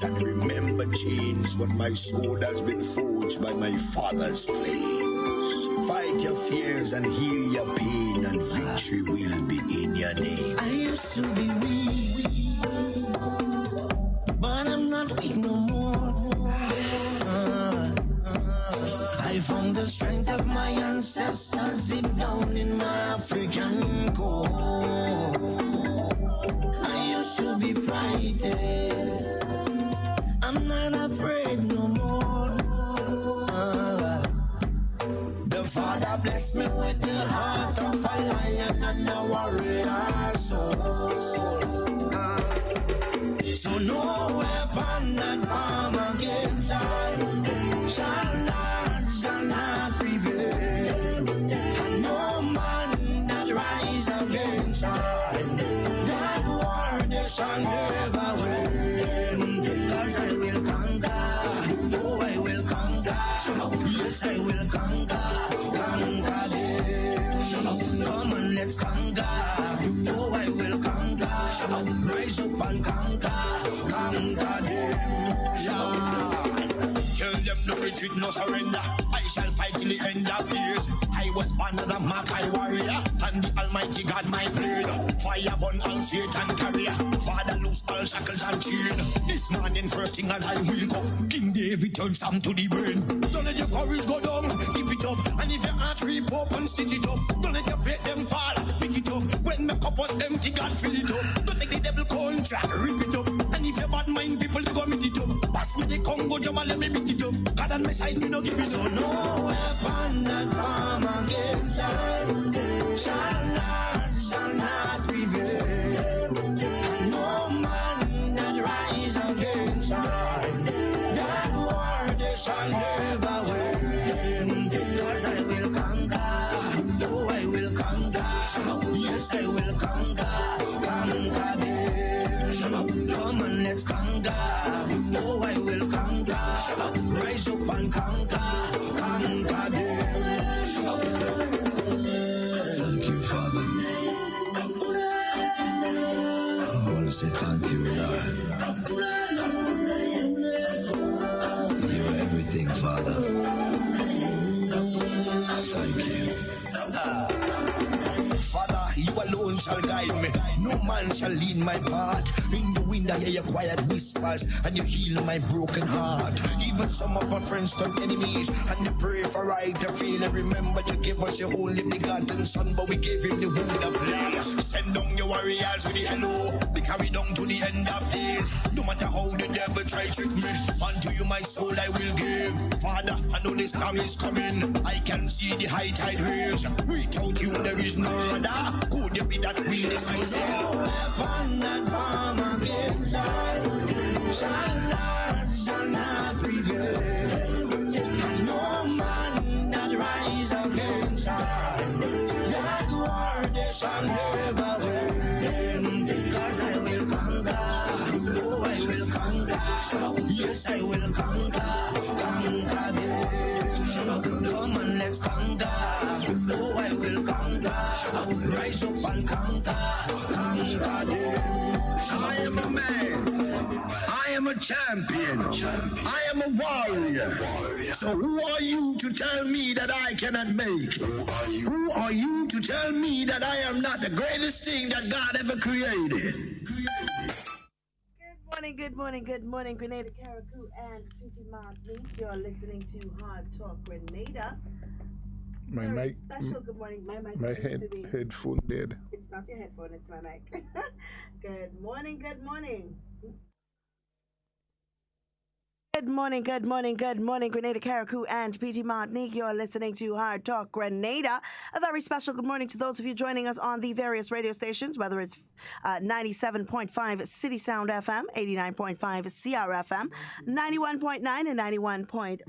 And remember, chains, what my soul has been forged by my father's flames. Fight your fears and heal your pain, and victory will be in your name. I used to be weak, but I'm not weak no more. I found the strength of my ancestors deep down in my African core. I used to be frightened, I'm not afraid no more. The Father blessed me with the heart of a lion and a warrior soul. So no weapon that form against I shall not prevail. And no man that rise against I, that war they shall never win. Cause I will conquer, oh I will conquer, yes I will conquer them. Come on, let's conquer, oh I will conquer, rise up and conquer them. Tell them no retreat, no surrender. I shall fight till the end of days. I was born as a Makai warrior, and the Almighty God my blade. Fire burn all Satan carrier. Father loose all shackles and chain. This morning first thing as I wake up, King David turns Sam to the brain. Don't let your courage go down, keep it up. And if your heart rip up and stitch it up, don't let your faith them fall, pick it up. When my cup was empty, God fill it up. Don't take the devil contract, rip it up. And if your bad mind people to go meet it up, pass me the Congo jam and let me beat it up. God on my side, me no give it up. No weapon that form against I shall not prevail. No man that rise against I, that war they shall never win. Cause I will conquer, oh I will conquer, yes I will conquer them. Come on, let's conquer, oh I will conquer, rise up and conquer them. Thank you, Father. I want to say thank you, Lord. You're everything, Father. Thank you. Father, you alone shall guide me. No man shall lead my path. In the wind I hear your quiet whispers, and you heal my broken heart. Even some of my friends turn enemies, and they pray for right to feel. And remember you gave us your only begotten son, but we gave him the wound of love. Send down your warriors with the hello. They carry down to the end of days. No matter how the devil try to trick me, unto you my soul I will give. Father, I know this time is coming. I can see the high tide raise. Without you there is no other. Could you be that real decisive? No weapon that form against I shall not prevail. And no man that rise against I, that war they shall never win. Cause I will conquer, oh I will conquer, yes I will conquer them. Come on, let's conquer, oh I will conquer, rise up and conquer them. I am a man, I am a champion, I am a warrior. So who are you to tell me that I cannot make? Who are you to tell me that I am not the greatest thing that God ever created? Good morning, Grenada, Carriacou, and Pretty Martinique. You're listening to Hard Talk Grenada. My Very mic, special. Good morning. My mic. my headphone dead. It's not your headphone. It's my mic. Good morning. Good morning. Good morning, Grenada, Carriacou, and PT Martinique. You're listening to Hard Talk Grenada. A very special good morning to those of you joining us on the various radio stations, whether it's 97.5 CitysoundFM, 89.5 CRFM, 91.9 and 91.5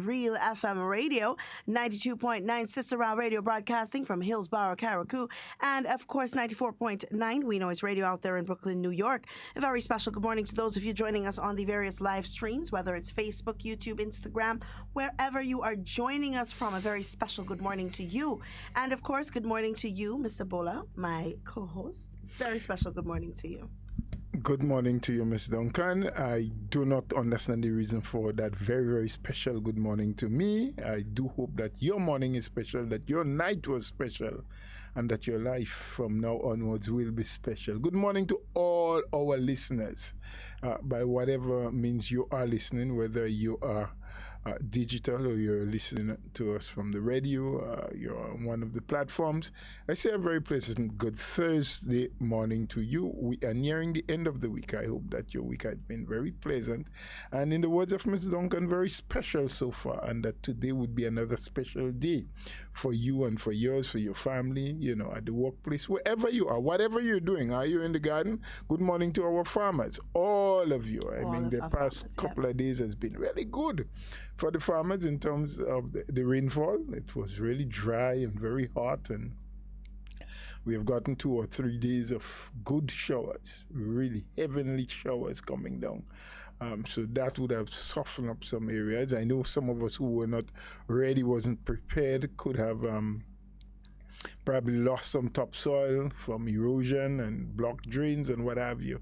RealFM Radio, 92.9 Sister Row Radio Broadcasting from Hillsborough, Carriacou, and of course 94.9 We Noise Radio out there in Brooklyn, New York. A very special good morning to those of you joining us on the various live streams, whether it's Facebook, YouTube, Instagram, wherever you are joining us from. A very special good morning to you. And of course, good morning to you, Mr. Bola, my co-host. Very special good morning to you. Good morning to you, Miss Duncan. I do not understand the reason for that very, very special good morning to me. I do hope that your morning is special, that your night was special, and that your life from now onwards will be special. Good morning to all our listeners, by whatever means you are listening, whether you are digital or you're listening to us from the radio, you're on one of the platforms. I say a very pleasant good Thursday morning to you. We are nearing the end of the week. I hope that your week has been very pleasant. And in the words of Ms. Duncan, very special so far, and that today would be another special day for you and for yours, for your family, you know, at the workplace, wherever you are, whatever you're doing. Are you in the garden? Good morning to our farmers, all of you. I mean, the past couple of days has been really good for the farmers in terms of the rainfall. It was really dry and very hot, and we have gotten 2 or 3 days of good showers, really heavenly showers coming down. So that would have softened up some areas. I know some of us who were not ready, wasn't prepared, could have probably lost some topsoil from erosion and blocked drains and what have you.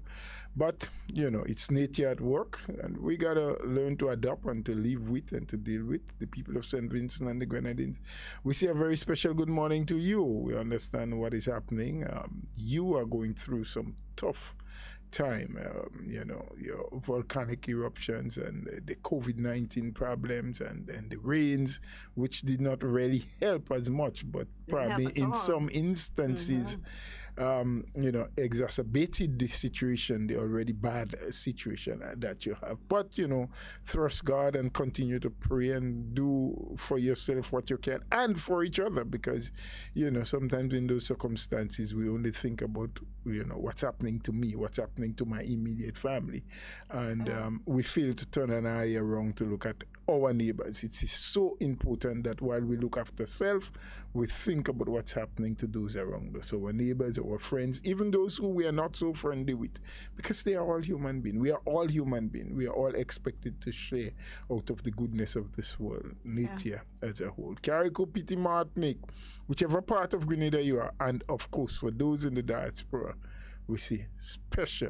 But, you know, it's nature at work, and we got to learn to adapt and to live with and to deal with the people of St. Vincent and the Grenadines. We say a very special good morning to you. We understand what is happening. You are going through some tough time, you know, your volcanic eruptions and the COVID-19 problems and the rains, which did not really help as much, but probably in some instances, you know, exacerbated the situation, the already bad situation that you have. But, you know, trust God and continue to pray and do for yourself what you can and for each other, because, you know, sometimes in those circumstances, we only think about, you know, what's happening to me, what's happening to my immediate family. And we fail to turn an eye around to look at our neighbors. It is so important that while we look after self, we think about what's happening to those around us, our neighbors, our friends, even those who we are not so friendly with, because they are all human beings. We are all human beings. We are all expected to share out of the goodness of this world, nature as a whole. Carriacou, Petit Martinique, whichever part of Grenada you are, and of course for those in the diaspora, we say special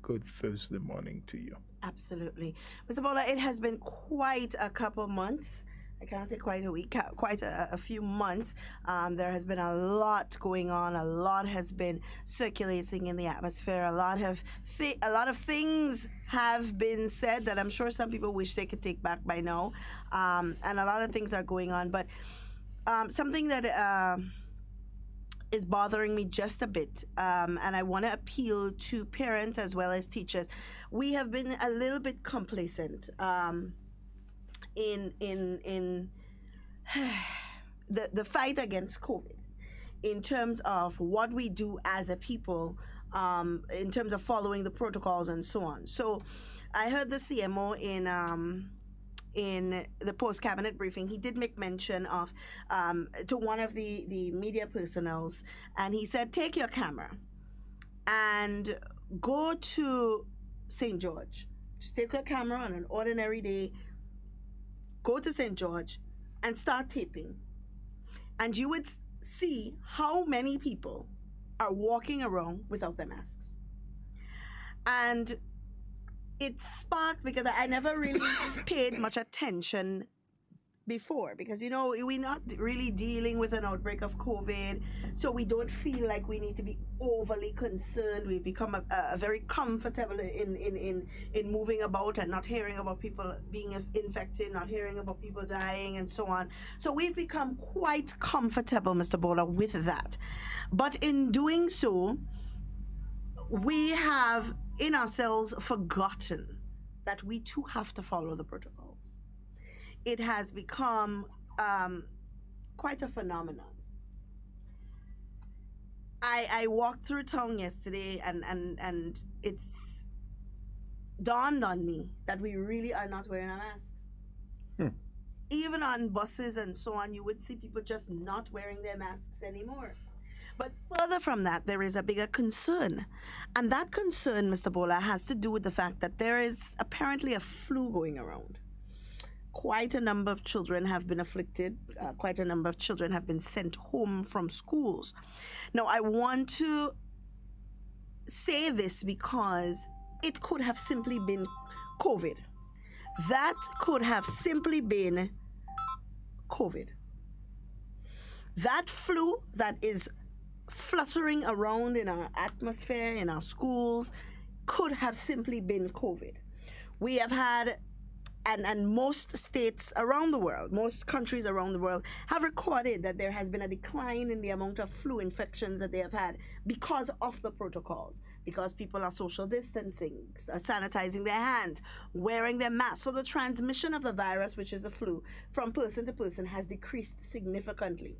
good Thursday morning to you. Absolutely. Mr. Bola, it has been quite a couple months. I can't say quite a week, quite a few months. There has been a lot going on. A lot has been circulating in the atmosphere. A lot of things have been said that I'm sure some people wish they could take back by now. And a lot of things are going on. But something that is bothering me just a bit, and I want to appeal to parents as well as teachers. We have been a little bit complacent in the fight against COVID, in terms of what we do as a people, in terms of following the protocols and so on. So I heard the CMO in the post-cabinet briefing. He did make mention of to one of the media personnels, and he said, take your camera and go to St. George. Just take your camera on an ordinary day, go to St. George and start taping. And you would see how many people are walking around without their masks. And it sparked, because I never really paid much attention before, because, you know, we're not really dealing with an outbreak of COVID, so we don't feel like we need to be overly concerned. We've become a very comfortable in moving about and not hearing about people being infected, not hearing about people dying and so on. So we've become quite comfortable, Mr. Bola, with that. But in doing so, we have in ourselves forgotten that we too have to follow the protocols. It has become quite a phenomenon. I walked through town yesterday and it's dawned on me that we really are not wearing our masks. Even on buses and so on, you would see people just not wearing their masks anymore. But further from that, there is a bigger concern. And that concern, Mr. Bola, has to do with the fact that there is apparently a flu going around. Quite a number of children have been afflicted. Quite a number of children have been sent home from schools. Now, I want to say this because it could have simply been COVID. That could have simply been COVID. That flu that is fluttering around in our atmosphere, in our schools, could have simply been COVID. We have had, and most states around the world, most countries around the world have recorded that there has been a decline in the amount of flu infections that they have had because of the protocols, because people are social distancing, sanitizing their hands, wearing their masks. So the transmission of the virus, which is the flu, from person to person has decreased significantly.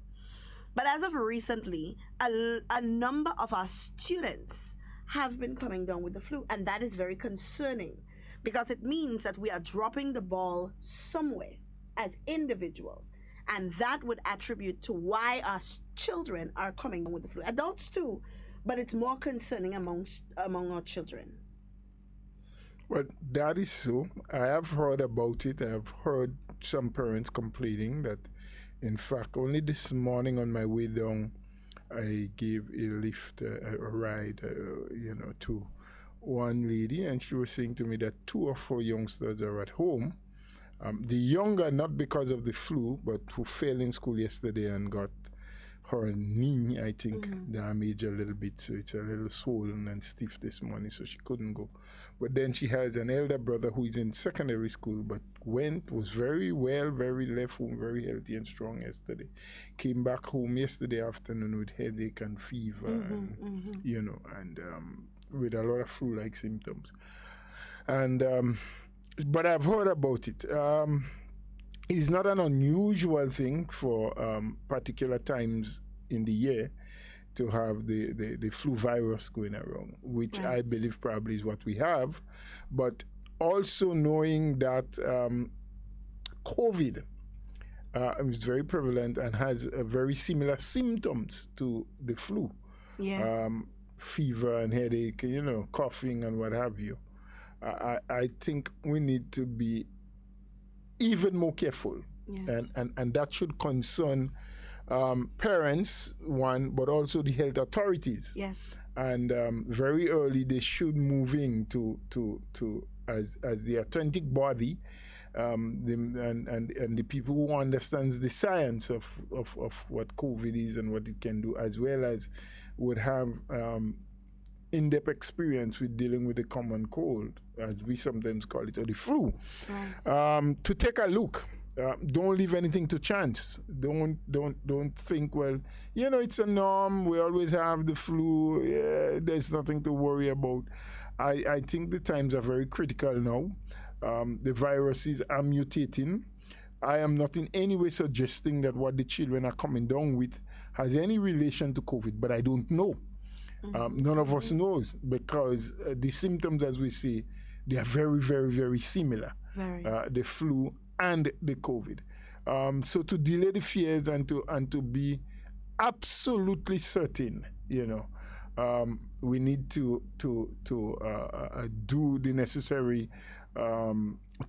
But as of recently, a number of our students have been coming down with the flu, and that is very concerning because it means that we are dropping the ball somewhere as individuals, and that would attribute to why our children are coming down with the flu. Adults too, but it's more concerning among our children. Well, that is so. I have heard about it. I have heard some parents complaining that, in fact, only this morning on my way down, I gave a lift, a ride, to one lady, and she was saying to me that 2 or 4 youngsters are at home. The younger, not because of the flu, but who fell in school yesterday and got her knee, I think, damaged a little bit. So it's a little swollen and stiff this morning, so she couldn't go. But then she has an elder brother who is in secondary school, but was very well, very left home, very healthy and strong yesterday. Came back home yesterday afternoon with headache and fever, and with a lot of flu-like symptoms. And but I've heard about it. It's not an unusual thing for particular times in the year to have the flu virus going around, which I believe probably is what we have. But also knowing that COVID is very prevalent and has very similar symptoms to the flu. Yeah. Fever and headache, coughing and what have you. I think we need to be even more careful. Yes. And that should concern parents, one, but also the health authorities. Yes. And very early they should move in to as the authentic body, and the people who understands the science of what COVID is and what it can do, as well as would have in-depth experience with dealing with the common cold, as we sometimes call it, or the flu. Right. To take a look. Don't leave anything to chance. Don't think, well, it's a norm. We always have the flu. Yeah, there's nothing to worry about. I think the times are very critical now. The viruses are mutating. I am not in any way suggesting that what the children are coming down with has any relation to COVID, but I don't know. None of us knows, because the symptoms, as we see, they are very, very, very similar. The flu and the COVID. So to delay the fears and to be absolutely certain, we need to do the necessary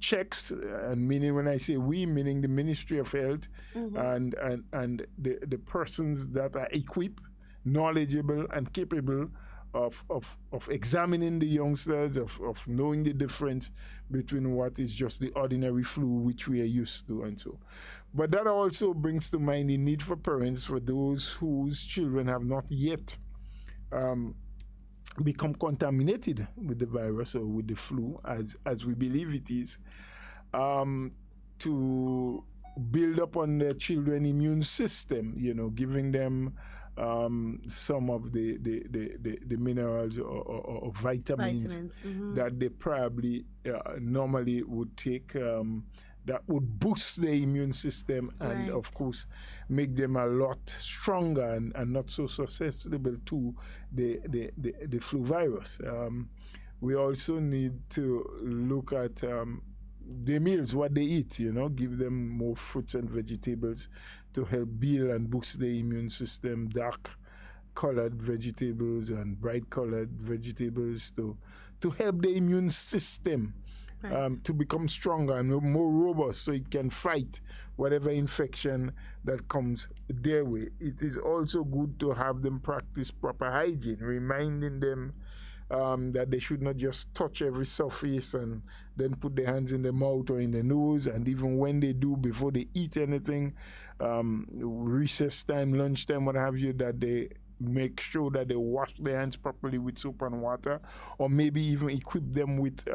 checks, and meaning, when I say we, meaning the Ministry of Health and the persons that are equipped, knowledgeable and capable of examining the youngsters, of knowing the difference between what is just the ordinary flu, which we are used to, and so. But that also brings to mind the need for parents, for those whose children have not yet become contaminated with the virus or with the flu, as we believe it is, to build up on their children's immune system, giving them some of the minerals or vitamins that they probably normally would take, that would boost the immune system and, of course, make them a lot stronger and not so susceptible to the flu virus. We also need to look at the meals, what they eat, give them more fruits and vegetables to help build and boost the immune system, dark-colored vegetables and bright-colored vegetables to help the immune system to become stronger and more robust, so it can fight whatever infection that comes their way. It is also good to have them practice proper hygiene, reminding them that they should not just touch every surface and then put their hands in the mouth or in the nose. And even when they do, before they eat anything, recess time, lunchtime, what have you, that they make sure that they wash their hands properly with soap and water, or maybe even equip them with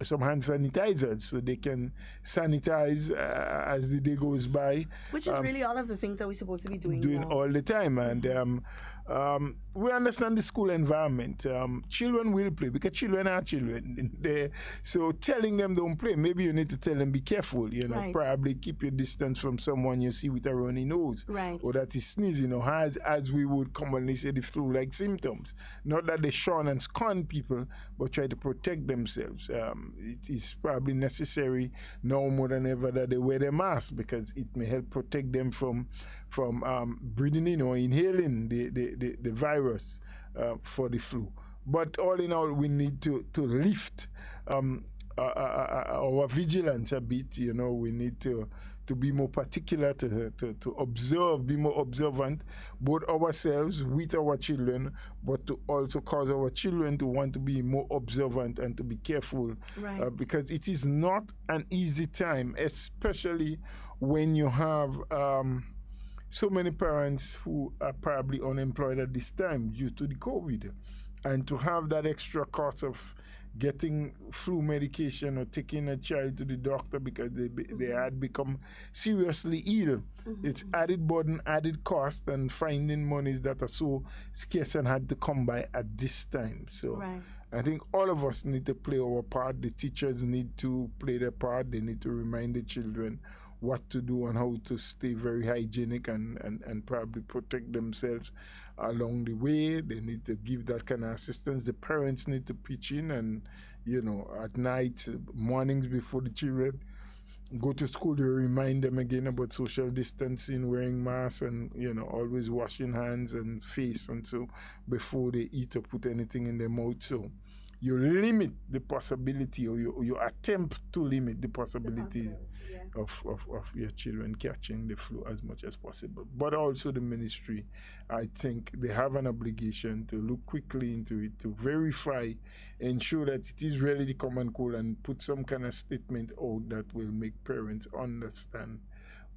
some hand sanitizers so they can sanitize as the day goes by. Which is really all of the things that we're supposed to be doing now. All the time. And we understand the school environment. Children will play because children are children. So telling them don't play, maybe you need to tell them be careful, Right. probably keep your distance from someone you see with a runny nose, Right. or that is sneezing, or as we would commonly say, the flu-like symptoms. Not that they shun and scorn people, but try to protect themselves. It is probably necessary now more than ever that they wear their mask, because it may help protect them from breathing in or inhaling the virus for the flu. But all in all, we need to lift our vigilance a bit. We need to be more particular, to observe, be more observant, both ourselves with our children, but to also cause our children to want to be more observant and to be careful. Right. Because it is not an easy time, especially when you have so many parents who are probably unemployed at this time due to the COVID. And to have that extra cost of getting flu medication or taking a child to the doctor because they had become seriously ill. It's added burden, added cost, and finding monies that are so scarce and had to come by at this time. So Right. I think all of us need to play our part. The teachers need to play their part. They need to remind the children what to do and how to stay very hygienic and probably protect themselves along the way. They need to give that kind of assistance. The parents need to pitch in, and at night, mornings before the children go to school, you remind them again about social distancing, wearing masks, and always washing hands and face and so before they eat or put anything in their mouth. So you limit the possibility, or you attempt to limit the possibility of your children catching the flu as much as possible. But also the ministry, I think they have an obligation to look quickly into it, to verify, ensure that it is really the common cold, and put some kind of statement out that will make parents understand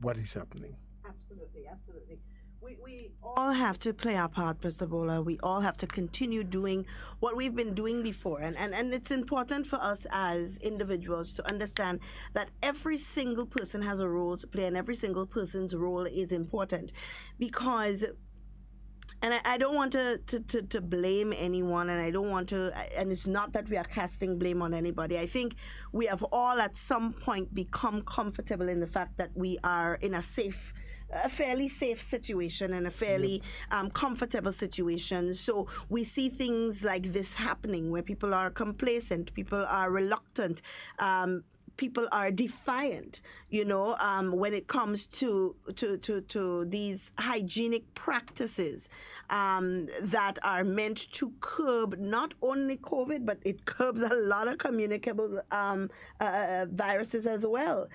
what is happening. Absolutely, absolutely. We all have to play our part, Mr. Bola. We all have to continue doing what we've been doing before. And it's important for us as individuals to understand that every single person has a role to play, and every single person's role is important. Because, and I don't want to blame anyone, and I don't want to, and it's not that we are casting blame on anybody. I think we have all at some point become comfortable in the fact that we are in a fairly safe situation and a fairly comfortable situation. So we see things like this happening where people are complacent, people are reluctant, people are defiant, when it comes to these hygienic practices that are meant to curb not only COVID, but it curbs a lot of communicable viruses as well,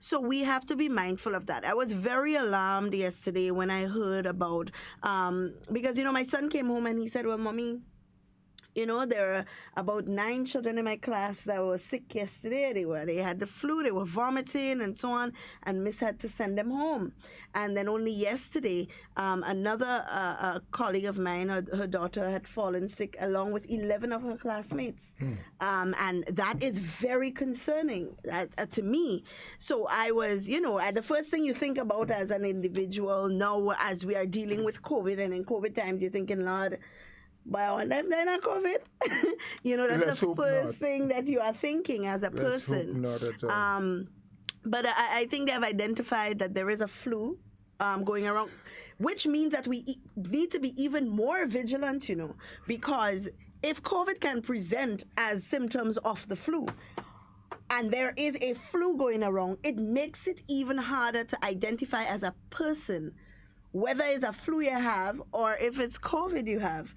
So we have to be mindful of that. I was very alarmed yesterday when I heard about, because, my son came home and he said, well, Mommy, there are about 9 children in my class that were sick yesterday. They had the flu, they were vomiting and so on, and Miss had to send them home. And then only yesterday, another colleague of mine, her daughter had fallen sick along with 11 of her classmates. And that is very concerning to me. So I was, the first thing you think about as an individual now as we are dealing with COVID, and in COVID times, you're thinking, Lord, but I wonder if they're not COVID. That's the first thing that you are thinking as a person. Let's hope not at all. But I think they've identified that there is a flu going around, which means that we need to be even more vigilant, because if COVID can present as symptoms of the flu, and there is a flu going around, it makes it even harder to identify as a person whether it's a flu you have or if it's COVID you have.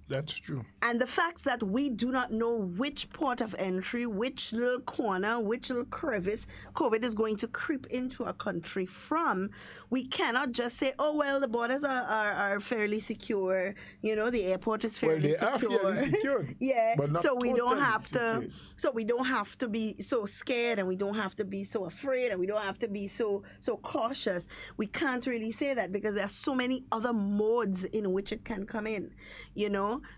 That's true. And the fact that we do not know which port of entry, which little corner, which little crevice COVID is going to creep into a country from, we cannot just say, oh, well, the borders are fairly secure. The airport is fairly secure. Well, they are fairly secure. Yeah. But not So we don't totally have to. secure. So we don't have to be so scared, and we don't have to be so afraid, and we don't have to be so cautious. We can't really say that because there are so many other modes in which it can come in.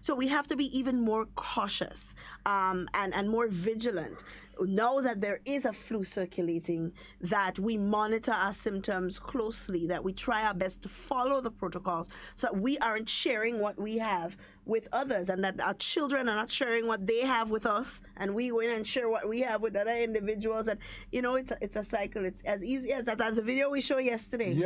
So we have to be even more cautious and more vigilant. Now that there is a flu circulating, that we monitor our symptoms closely, that we try our best to follow the protocols so that we aren't sharing what we have with others, and that our children are not sharing what they have with us, and we go in and share what we have with other individuals. And it's a cycle. It's as easy as that. As the video we showed yesterday,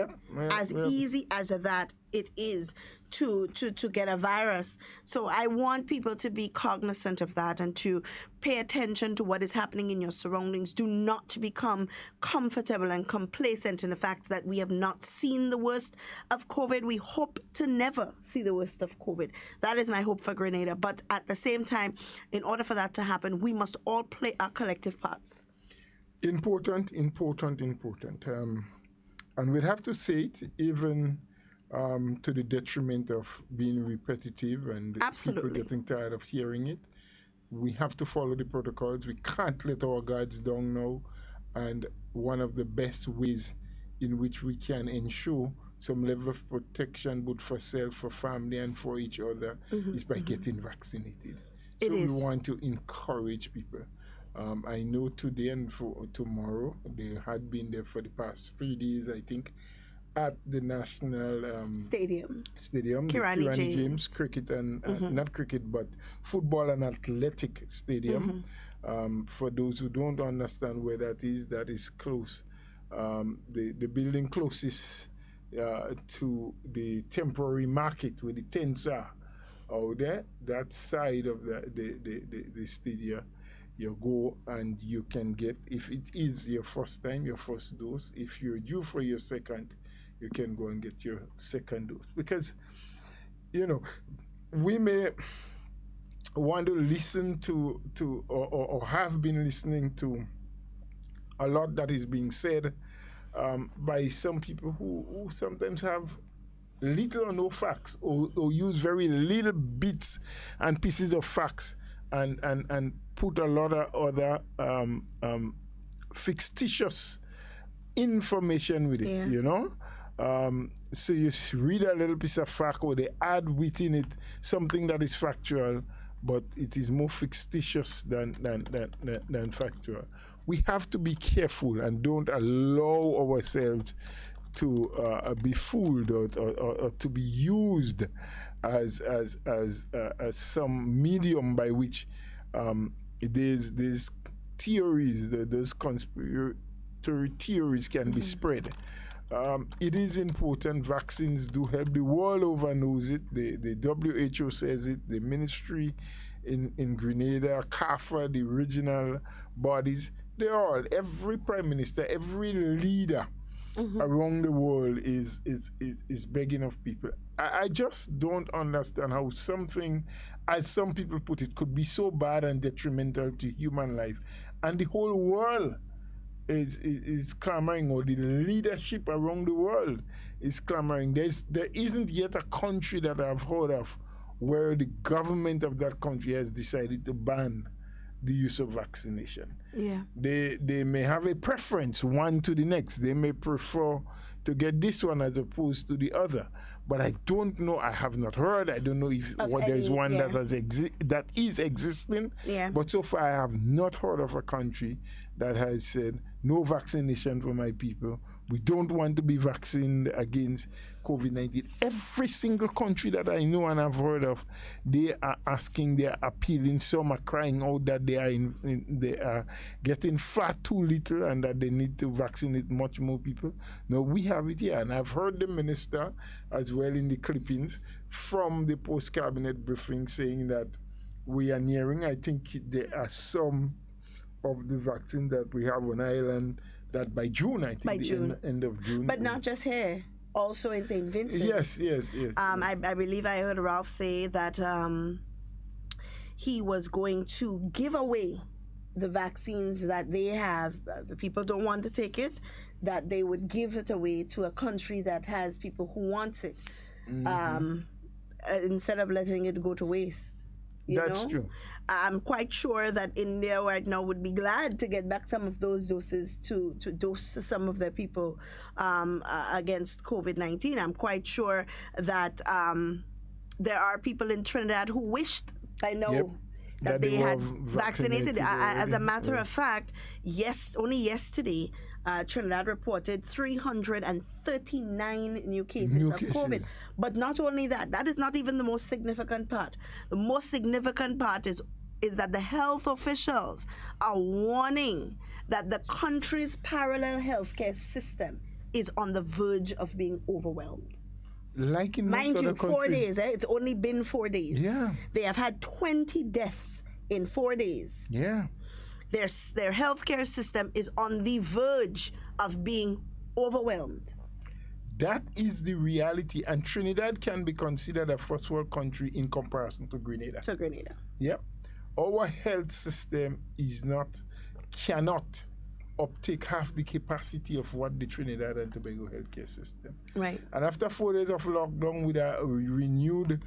easy as that it is to get a virus. So I want people to be cognizant of that and to pay attention to what is happening in your surroundings. Do not become comfortable and complacent in the fact that we have not seen the worst of COVID. We hope to never see the worst of COVID. That is my hope for Grenada. But at the same time, in order for that to happen, we must all play our collective parts. Important. And we'd have to say it even to the detriment of being repetitive and people getting tired of hearing it. We have to follow the protocols. We can't let our guards down now. And one of the best ways in which we can ensure some level of protection, both for self, for family, and for each other, is by getting vaccinated. So we want to encourage people. I know today and for tomorrow, they had been there for the past 3 days, I think, at the National Stadium, Carriacou James cricket and not cricket but football and athletic stadium. For those who don't understand where that is close. The building closest to the temporary market where the tents are out there. That side of the stadium. You go and you can get, if it is your first time, your first dose. If you're due for your second, you can go and get your second dose. Because, we may want to listen to or have been listening to a lot that is being said by some people who sometimes have little or no facts or use very little bits and pieces of facts and put a lot of other fictitious information with it, so you read a little piece of fact or they add within it something that is factual, but it is more fictitious than factual. We have to be careful and don't allow ourselves to be fooled or to be used as some medium by which there's theories, those conspiracy theories can be spread. It is important. Vaccines do help. The world over knows it. The WHO says it. The ministry in Grenada, CAFA, the regional bodies, every prime minister, every leader around the world is begging of people. I just don't understand how something, as some people put it, could be so bad and detrimental to human life, and the whole world is clamoring, or the leadership around the world is clamoring. There isn't yet a country that I've heard of where the government of that country has decided to ban the use of vaccination. Yeah. They may have a preference one to the next. They may prefer to get this one as opposed to the other. But I don't know. I have not heard. I don't know if there is one that is existing. Yeah. But so far, I have not heard of a country that has said no vaccination for my people. We don't want to be vaccinated against COVID-19. Every single country that I know and have heard of, they are asking, they are appealing. Some are crying out that they are getting far too little and that they need to vaccinate much more people. No, we have it here. And I've heard the minister as well in the clippings from the post-cabinet briefing saying that we are nearing, I think there are some of the vaccine that we have on island that by June, I think, end of June. But not just here. also in St. Vincent. Yes. I believe I heard Ralph say that he was going to give away the vaccines that they have. The people don't want to take it, that they would give it away to a country that has people who want it, instead of letting it go to waste. That's true. I'm quite sure that India right now would be glad to get back some of those doses to dose some of their people against COVID-19. I'm quite sure that there are people in Trinidad who wished by now that they had vaccinated. As a matter of fact, only yesterday, Trinidad reported 339 new cases of COVID. But not only that, that is not even the most significant part. The most significant part is that the health officials are warning that the country's parallel healthcare system is on the verge of being overwhelmed. Like in Mind you, 4 days. It's only been 4 days. Yeah. They have had 20 deaths in 4 days. Yeah. Their healthcare system is on the verge of being overwhelmed. That is the reality, and Trinidad can be considered a first world country in comparison to Grenada. Yeah. Our health system cannot uptake half the capacity of what the Trinidad and Tobago healthcare system. Right. And after 4 days of lockdown with a renewed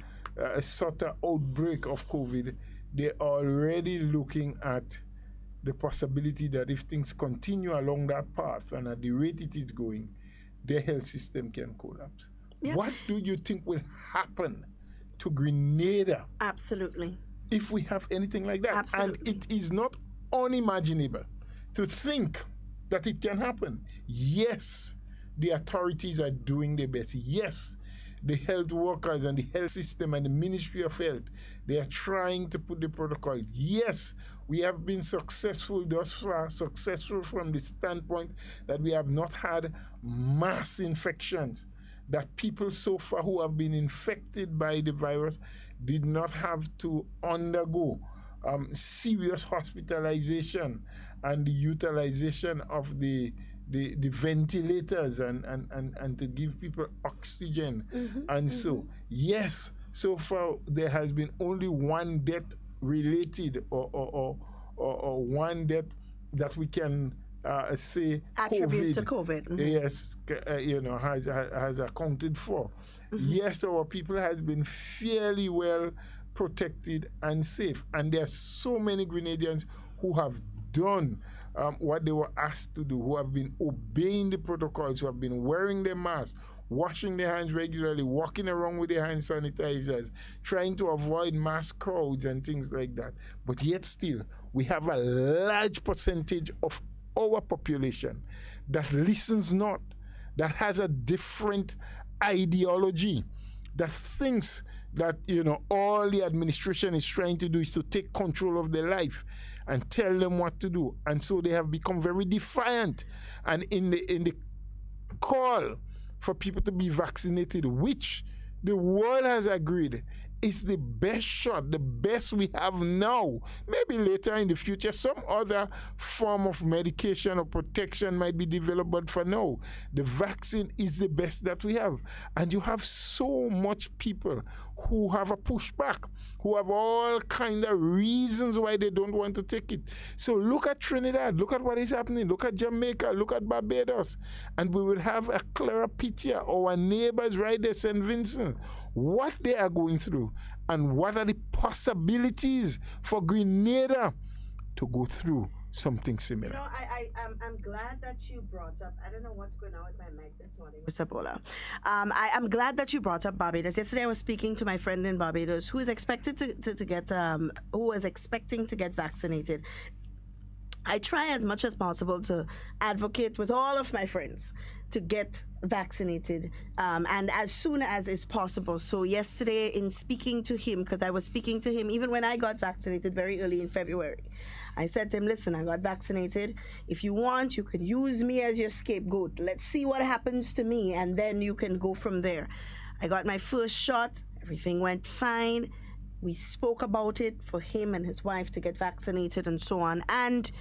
sort of outbreak of COVID, they're already looking at the possibility that if things continue along that path and at the rate it is going, their health system can collapse. Yeah. What do you think will happen to Grenada? Absolutely. If we have anything like that. Absolutely. And it is not unimaginable to think that it can happen. Yes, the authorities are doing their best. Yes, the health workers and the health system and the Ministry of Health, they are trying to put the protocol. Yes, we have been successful thus far, successful from the standpoint that we have not had mass infections, that people so far who have been infected by the virus did not have to undergo serious hospitalization and the utilization of the ventilators and to give people oxygen. So, yes, so far there has been only one death related or one death that we can say attribute to COVID. Yes, has accounted for. Yes, our people has been fairly well protected and safe. And there are so many Grenadians who have done what they were asked to do, who have been obeying the protocols, who have been wearing their masks, washing their hands regularly, walking around with their hand sanitizers, trying to avoid mass crowds and things like that. But yet still, we have a large percentage of our population that listens not, that has a different ideology, that thinks that, all the administration is trying to do is to take control of their life and tell them what to do. And so they have become very defiant. And in the call for people to be vaccinated, which the world has agreed is the best shot, the best we have now. Maybe later in the future, some other form of medication or protection might be developed, but for now, the vaccine is the best that we have. And you have so much people who have a pushback, who have all kind of reasons why they don't want to take it. So look at Trinidad, look at what is happening, look at Jamaica, look at Barbados, and we will have a clearer picture. Our neighbors right there, St. Vincent, what they are going through, and what are the possibilities for Grenada to go through something similar. I'm glad that you brought up, I don't know what's going on with my mic this morning, Mr. Bola. I'm glad that you brought up Barbados. Yesterday I was speaking to my friend in Barbados who is expected to get, who was expecting to get vaccinated. I try as much as possible to advocate with all of my friends to get vaccinated and as soon as is possible. So yesterday in speaking to him, because I was speaking to him even when I got vaccinated very early in February, I said to him, listen, I got vaccinated. If you want, you can use me as your scapegoat. Let's see what happens to me, and then you can go from there. I got my first shot. Everything went fine. We spoke about it for him and his wife to get vaccinated and so on. And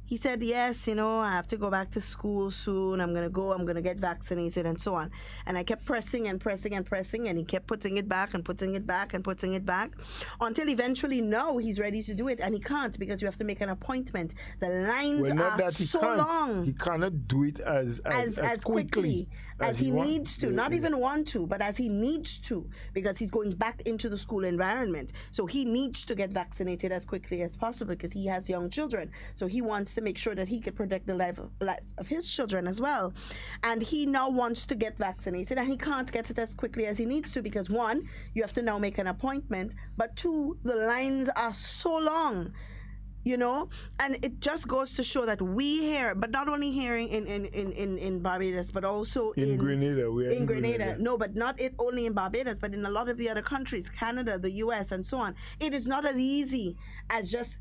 he said, yes, I have to go back to school soon. I'm going to get vaccinated and so on. And I kept pressing and pressing and pressing, and he kept putting it back and putting it back and putting it back until eventually now he's ready to do it, and he can't because you have to make an appointment. The lines are so long. He cannot do it as quickly as he needs to, not even want to, but as he needs to, because he's going back into the school environment. So he needs to get vaccinated as quickly as possible because he has young children. So he wants to make sure that he can protect the lives of his children as well. And he now wants to get vaccinated, and he can't get it as quickly as he needs to because, one, you have to now make an appointment, but two, the lines are so long. And it just goes to show that we here, but not only here in Barbados, but also in Grenada. In Grenada. No, but not only in Barbados, but in a lot of the other countries, Canada, the US, and so on. It is not as easy as just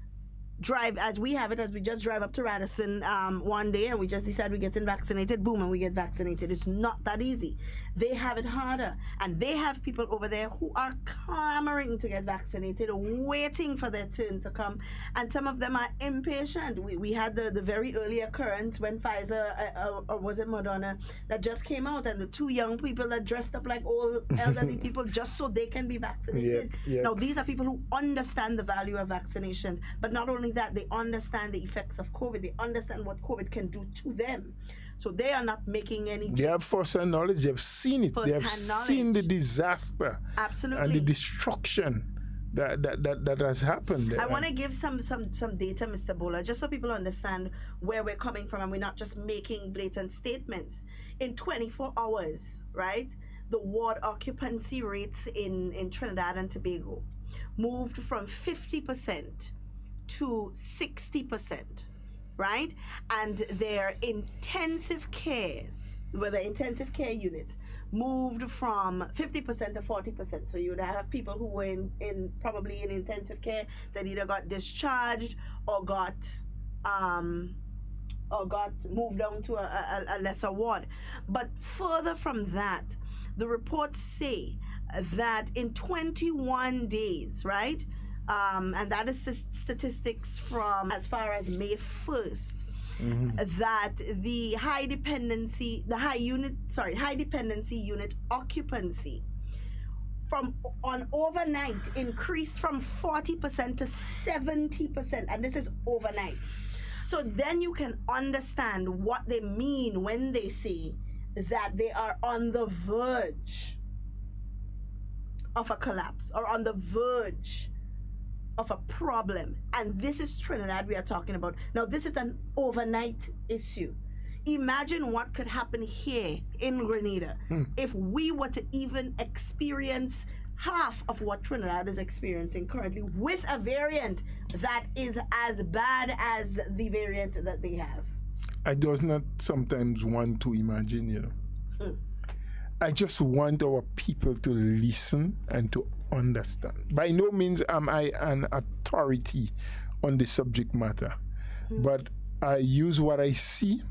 drive, as we have it, as we just drive up to Radisson one day and we just decide we're getting vaccinated, boom, and we get vaccinated. It's not that easy. They have it harder, and they have people over there who are clamoring to get vaccinated, waiting for their turn to come, and some of them are impatient. We had the very early occurrence when Pfizer, or was it Moderna, that just came out, and the two young people that dressed up like old elderly people just so they can be vaccinated. Yep. Now, these are people who understand the value of vaccinations, but not only that, they understand the effects of COVID. They understand what COVID can do to them. So they are not making any... They have first-hand knowledge. They've seen it. They have seen the disaster. Absolutely. And the destruction that has happened. I want to give some data, Mr. Bola, just so people understand where we're coming from and we're not just making blatant statements. In 24 hours, right, the ward occupancy rates in Trinidad and Tobago moved from 50% to 60%. Right? And their intensive cares, whether intensive care units, moved from 50% to 40%. So you would have people who were probably in intensive care that either got discharged or got moved down to a lesser ward. But further from that, the reports say that in 21 days, right? And that is statistics from as far as May 1st, that the high dependency unit occupancy on overnight increased from 40% to 70%, and this is overnight. So then you can understand what they mean when they say that they are on the verge of a collapse or on the verge of a problem. And this is Trinidad we are talking about. Now, this is an overnight issue. Imagine what could happen here in Grenada if we were to even experience half of what Trinidad is experiencing currently with a variant that is as bad as the variant that they have. I does not sometimes want to imagine, I just want our people to listen and to understand. By no means am I an authority on the subject matter, but I use what I see.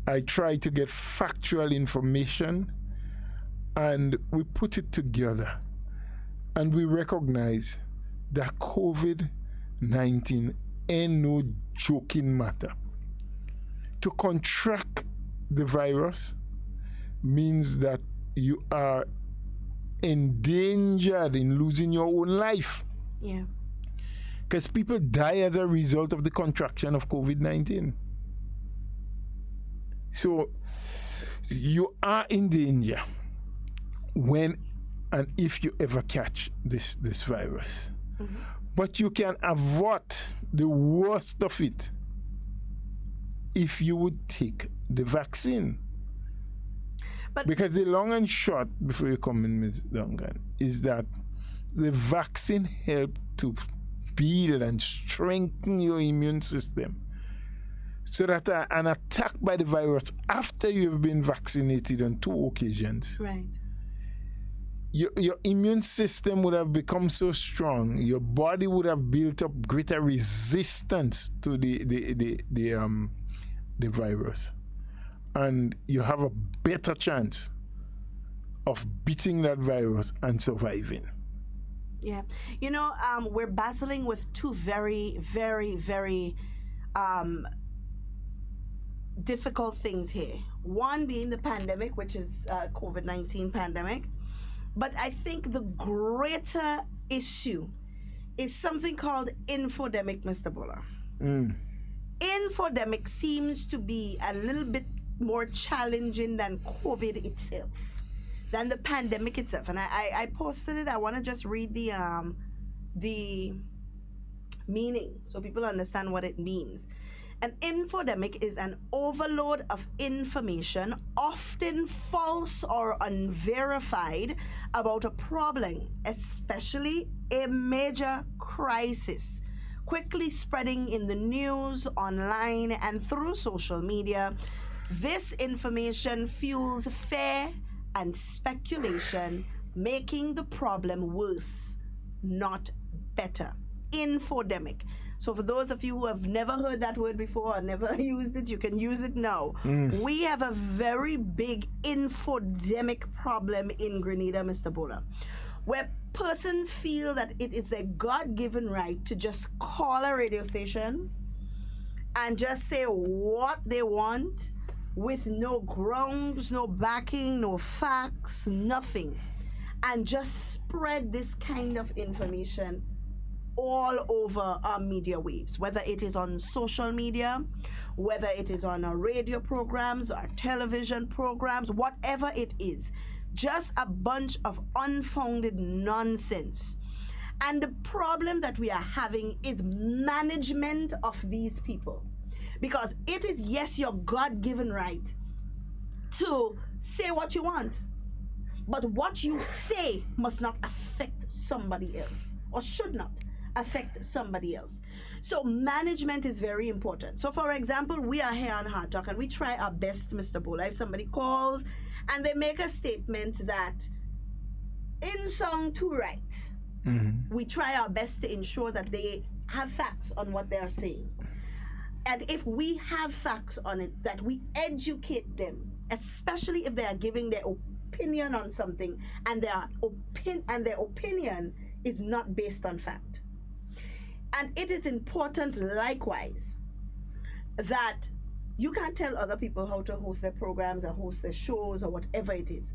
I try to get factual information, and we put it together, and we recognize that COVID-19 ain't no joking matter. To contract the virus means that you are endangered in losing your own life. Yeah. Because people die as a result of the contraction of COVID-19. So you are in danger when and if you ever catch this virus. But you can avoid the worst of it if you would take the vaccine. But because the long and short, before you come in, Ms. Duncan, is that the vaccine helps to build and strengthen your immune system so that an attack by the virus after you've been vaccinated on 2 occasions, right, your immune system would have become so strong, your body would have built up greater resistance to the virus. And you have a better chance of beating that virus and surviving. Yeah. We're battling with two very, very, very difficult things here. One being the pandemic, which is COVID-19 pandemic. But I think the greater issue is something called infodemic, Mr. Buller. Infodemic seems to be a little bit more challenging than COVID itself, than the pandemic itself. And I posted it. I want to just read the meaning so people understand what it means. An infodemic is an overload of information, often false or unverified, about a problem, especially a major crisis, quickly spreading in the news, online, and through social media. This information fuels fear and speculation, making the problem worse, not better. Infodemic. So for those of you who have never heard that word before or never used it, you can use it now. We have a very big infodemic problem in Grenada, Mr. Bola, where persons feel that it is their God-given right to just call a radio station and just say what they want with no grounds, no backing, no facts, nothing, and just spread this kind of information all over our media waves, whether it is on social media, whether it is on our radio programs, our television programs, whatever it is. Just a bunch of unfounded nonsense. And the problem that we are having is management of these people. Because it is, yes, your God-given right to say what you want. But what you say must not affect somebody else, or should not affect somebody else. So management is very important. So for example, we are here on Hard Talk and we try our best, Mr. Bola. If somebody calls and they make a statement that in song to right, we try our best to ensure that they have facts on what they are saying. And if we have facts on it, that we educate them, especially if they are giving their opinion on something and their opinion is not based on fact. And it is important, likewise, that you can't tell other people how to host their programs or host their shows or whatever it is.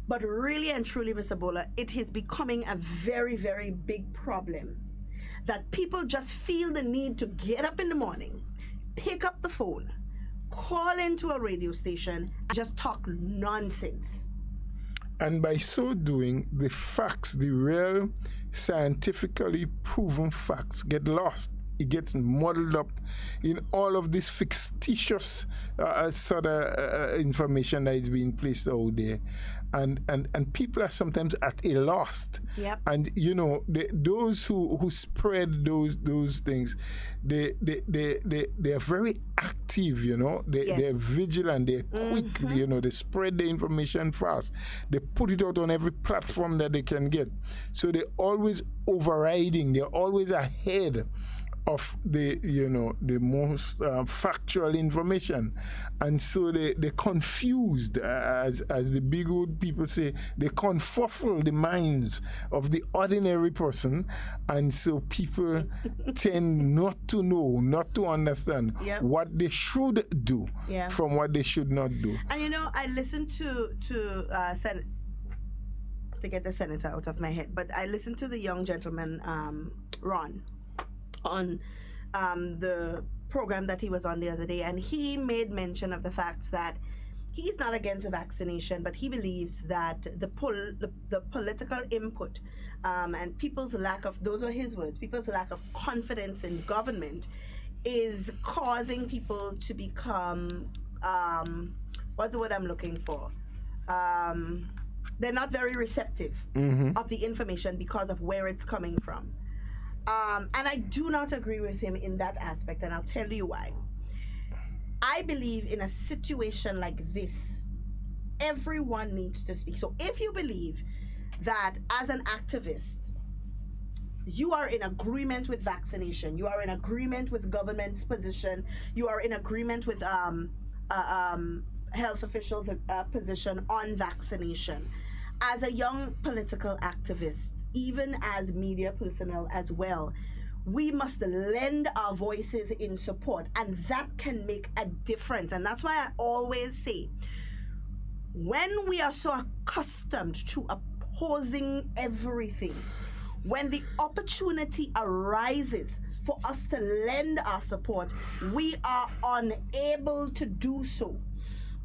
But really and truly, Mr. Bola, it is becoming a very, very big problem that people just feel the need to get up in the morning, pick up the phone, call into a radio station, and just talk nonsense. And by so doing, the facts, the real scientifically proven facts get lost. It gets muddled up in all of this fictitious sort of information that is being placed out there. And people are sometimes at a loss. Yep. And you know, those who spread those things, they are very active. You know, they're vigilant. They're quick. You know, they spread the information fast. They put it out on every platform that they can get. So they're always overriding. They're always ahead of the most factual information. And so they're confused, as the big old people say, they confuffle the minds of the ordinary person, and so people tend not to know, not to understand what they should do from what they should not do. And you know, I listened to get the senator out of my head, but I listened to the young gentleman, Ron, on the program that he was on the other day, and he made mention of the fact that he's not against the vaccination, but he believes that the political input and people's lack of, those were his words, people's lack of confidence in government is causing people to become, what's the word I'm looking for? They're not very receptive of the information because of where it's coming from. And I do not agree with him in that aspect, and I'll tell you why. I believe in a situation like this, everyone needs to speak. So if you believe that as an activist, you are in agreement with vaccination, you are in agreement with government's position, you are in agreement with health officials' position on vaccination, as a young political activist, even as media personnel as well, we must lend our voices in support, and that can make a difference. And that's why I always say, when we are so accustomed to opposing everything, when the opportunity arises for us to lend our support, we are unable to do so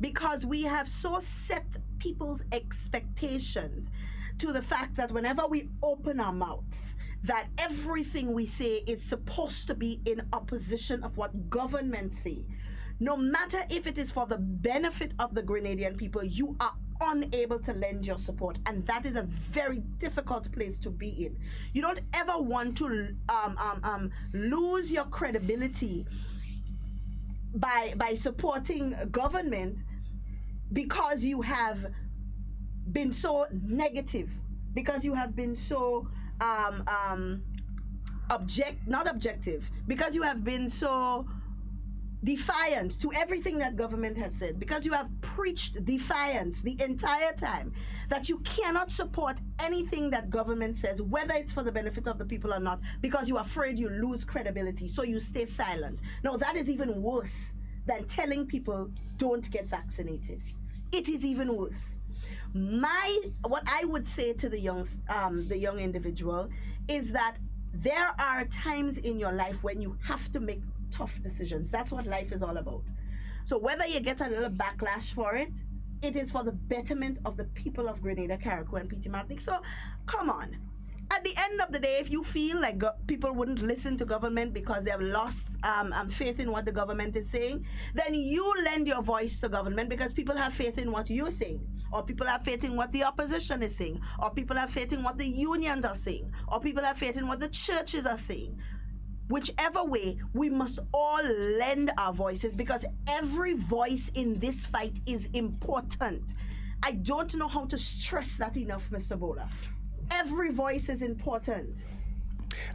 because we have so set people's expectations to the fact that whenever we open our mouths, that everything we say is supposed to be in opposition of what government say. No matter if it is for the benefit of the Grenadian people, you are unable to lend your support, and that is a very difficult place to be in. You don't ever want to lose your credibility by supporting government because you have been so negative, because you have been so not objective, because you have been so defiant to everything that government has said, because you have preached defiance the entire time, that you cannot support anything that government says, whether it's for the benefit of the people or not, because you're afraid you lose credibility, so you stay silent. No, that is even worse than telling people don't get vaccinated. It is even worse. What I would say to the young individual is that there are times in your life when you have to make tough decisions. That's what life is all about. So whether you get a little backlash for it, it is for the betterment of the people of Grenada, Carriacou, and PT Martinique. So come on. At the end of the day, if you feel like people wouldn't listen to government because they have lost faith in what the government is saying, then you lend your voice to government because people have faith in what you're saying, or people have faith in what the opposition is saying, or people have faith in what the unions are saying, or people have faith in what the churches are saying. Whichever way, we must all lend our voices because every voice in this fight is important. I don't know how to stress that enough, Mr. Bola. Every voice is important.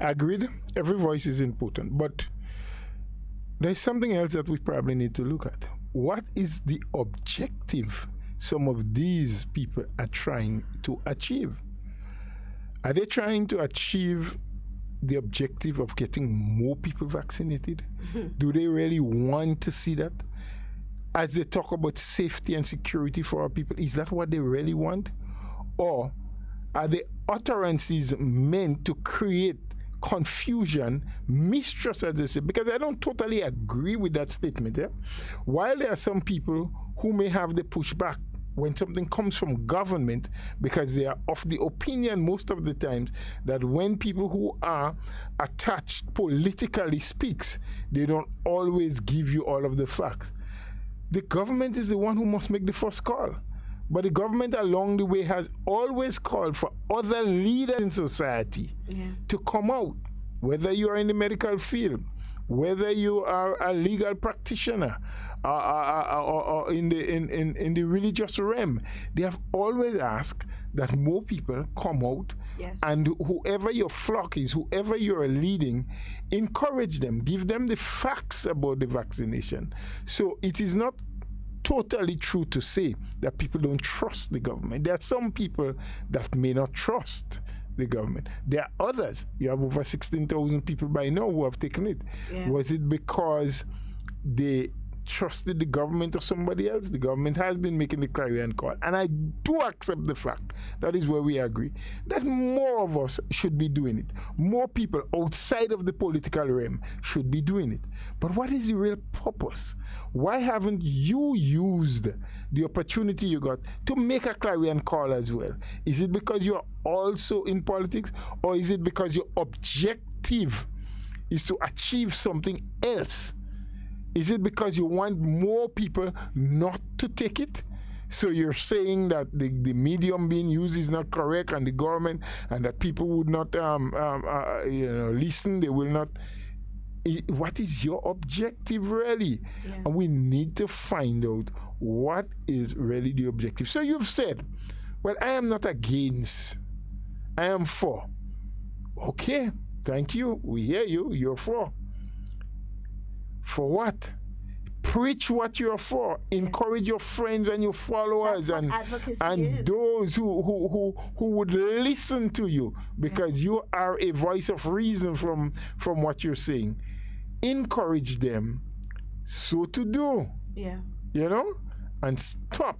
Agreed. Every voice is important. But there's something else that we probably need to look at. What is the objective some of these people are trying to achieve? Are they trying to achieve the objective of getting more people vaccinated? Do they really want to see that? As they talk about safety and security for our people, is that what they really want? Or are the utterances meant to create confusion, mistrust, as they say? Because I don't totally agree with that statement. While there are some people who may have the pushback when something comes from government, because they are of the opinion most of the times that when people who are attached politically speaks, they don't always give you all of the facts. The government is the one who must make the first call. But the government along the way has always called for other leaders in society to come out, whether you are in the medical field, whether you are a legal practitioner, or in the religious realm. They have always asked that more people come out, and whoever your flock is, whoever you're leading, encourage them, give them the facts about the vaccination. So it is not totally true to say that people don't trust the government. There are some people that may not trust the government. There are others. You have over 16,000 people by now who have taken it. Was it because they trusted the government or somebody else? The government has been making the clarion call, and I do accept the fact, that is where we agree, that more of us should be doing it. More people outside of the political realm should be doing it. But what is the real purpose? Why haven't you used the opportunity you got to make a clarion call as well? Is it because you're also in politics, or is it because your objective is to achieve something else? Is it because you want more people not to take it? So you're saying that the medium being used is not correct, and the government, and that people would not listen, they will not. What is your objective really? And we need to find out what is really the objective. So you've said, well, I am not against, I am for. Okay, thank you. We hear you. You're for. For what? Preach what you're for. Encourage your friends and your followers That's and what advocacy and is. those who would listen to you, because you are a voice of reason from what you're saying. Encourage them so to do. Yeah. You know? And stop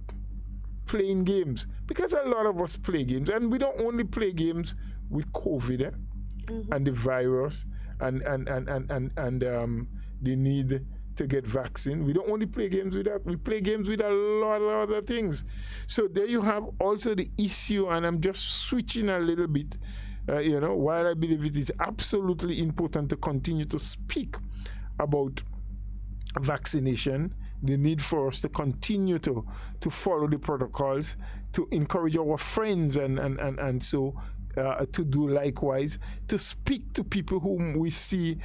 playing games, because a lot of us play games, and we don't only play games with COVID and the virus and the need to get vaccine. We don't only play games with that. We play games with a lot of other things. So there you have also the issue, and I'm just switching a little bit. While I believe it is absolutely important to continue to speak about vaccination, the need for us to continue to follow the protocols, to encourage our friends and so to do likewise, to speak to people whom we see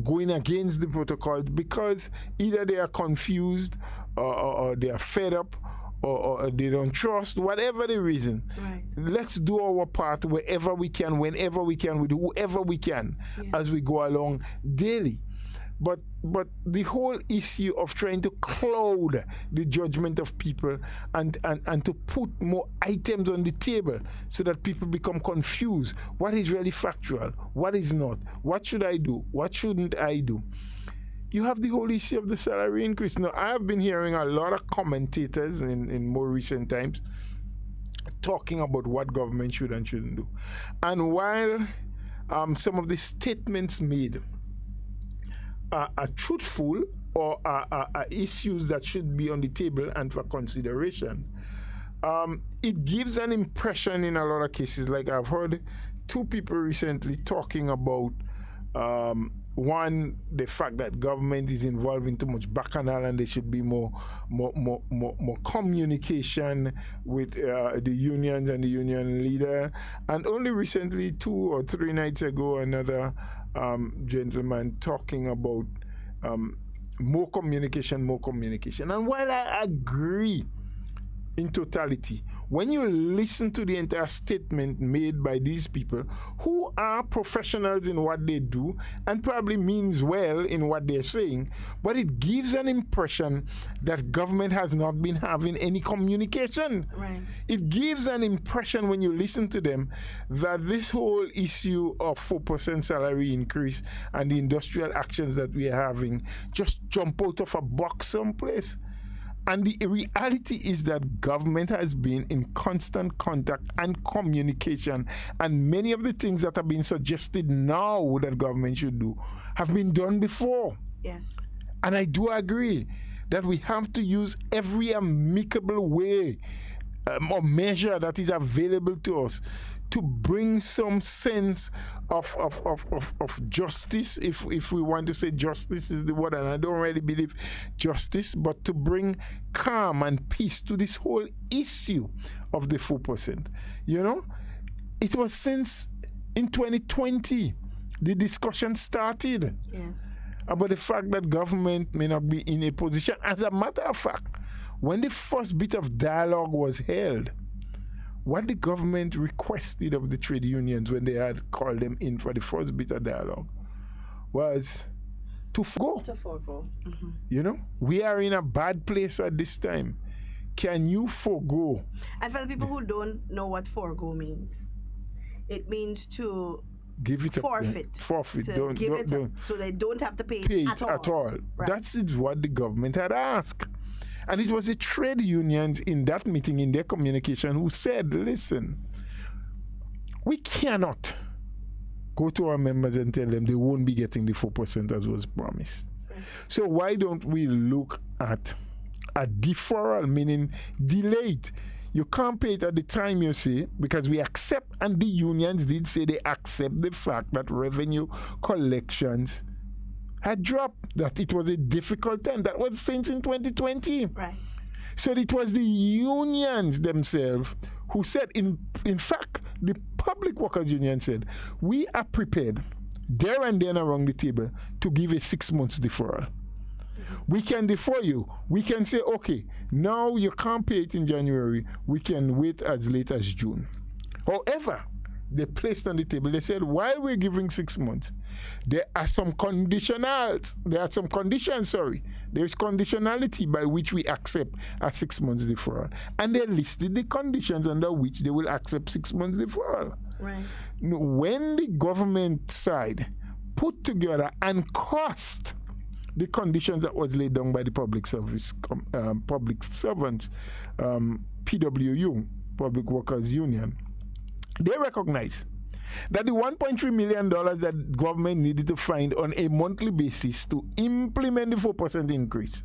going against the protocols because either they are confused or they are fed up or they don't trust, whatever the reason. Right. Let's do our part wherever we can, whenever we can, with whoever we can, as we go along daily. But the whole issue of trying to cloud the judgment of people and to put more items on the table so that people become confused. What is really factual? What is not? What should I do? What shouldn't I do? You have the whole issue of the salary increase. Now, I have been hearing a lot of commentators in more recent times talking about what government should and shouldn't do. And while some of the statements made are truthful or are issues that should be on the table and for consideration, it gives an impression in a lot of cases. Like I've heard two people recently talking about one, the fact that government is involved in too much bacchanal and there should be more communication with the unions and the union leader. And only recently, 2 or 3 nights ago, another gentleman talking about more communication. And while I agree in totality, when you listen to the entire statement made by these people who are professionals in what they do and probably means well in what they're saying, but it gives an impression that government has not been having any communication. Right. It gives an impression when you listen to them that this whole issue of 4% salary increase and the industrial actions that we are having just jump out of a box someplace. And the reality is that government has been in constant contact and communication, and many of the things that are being suggested now that government should do have been done before. Yes. And I do agree that we have to use every amicable way or measure that is available to us to bring some sense of justice, if we want to say justice is the word, and I don't really believe justice, but to bring calm and peace to this whole issue of the 4%. You know, it was since in 2020 the discussion started. Yes. About the fact that government may not be in a position. As a matter of fact, when the first bit of dialogue was held, what the government requested of the trade unions when they had called them in for the first bit of dialogue was to forgo. Mm-hmm. You know, we are in a bad place at this time. Can you forgo? And for the people who don't know what forgo means, it means to give it forfeit. Forfeit. To Don't, give don't, it don't so they don't have to pay pay it at all. Right. That's what the government had asked. And it was the trade unions in that meeting, in their communication, who said, listen, we cannot go to our members and tell them they won't be getting the 4% as was promised. Right. So why don't we look at a deferral, meaning delayed? You can't pay it at the time, you see, because we accept, and the unions did say they accept the fact that revenue collections had dropped, that it was a difficult time. That was since in 2020. Right. So it was the unions themselves who said, in fact, the Public Workers Union said, we are prepared there and then around the table to give a 6 months deferral. We can defer you. We can say, okay, now you can't pay it in January. We can wait as late as June. However, they placed on the table. They said, while we're giving 6 months, there are some conditionals. There are some conditions, There's conditionality by which we accept a 6 months deferral. And they listed the conditions under which they will accept 6 months deferral. Right. When the government side put together and cost the conditions that was laid down by the public servants, PWU, Public Workers Union, they recognize that the $1.3 million that government needed to find on a monthly basis to implement the 4% increase,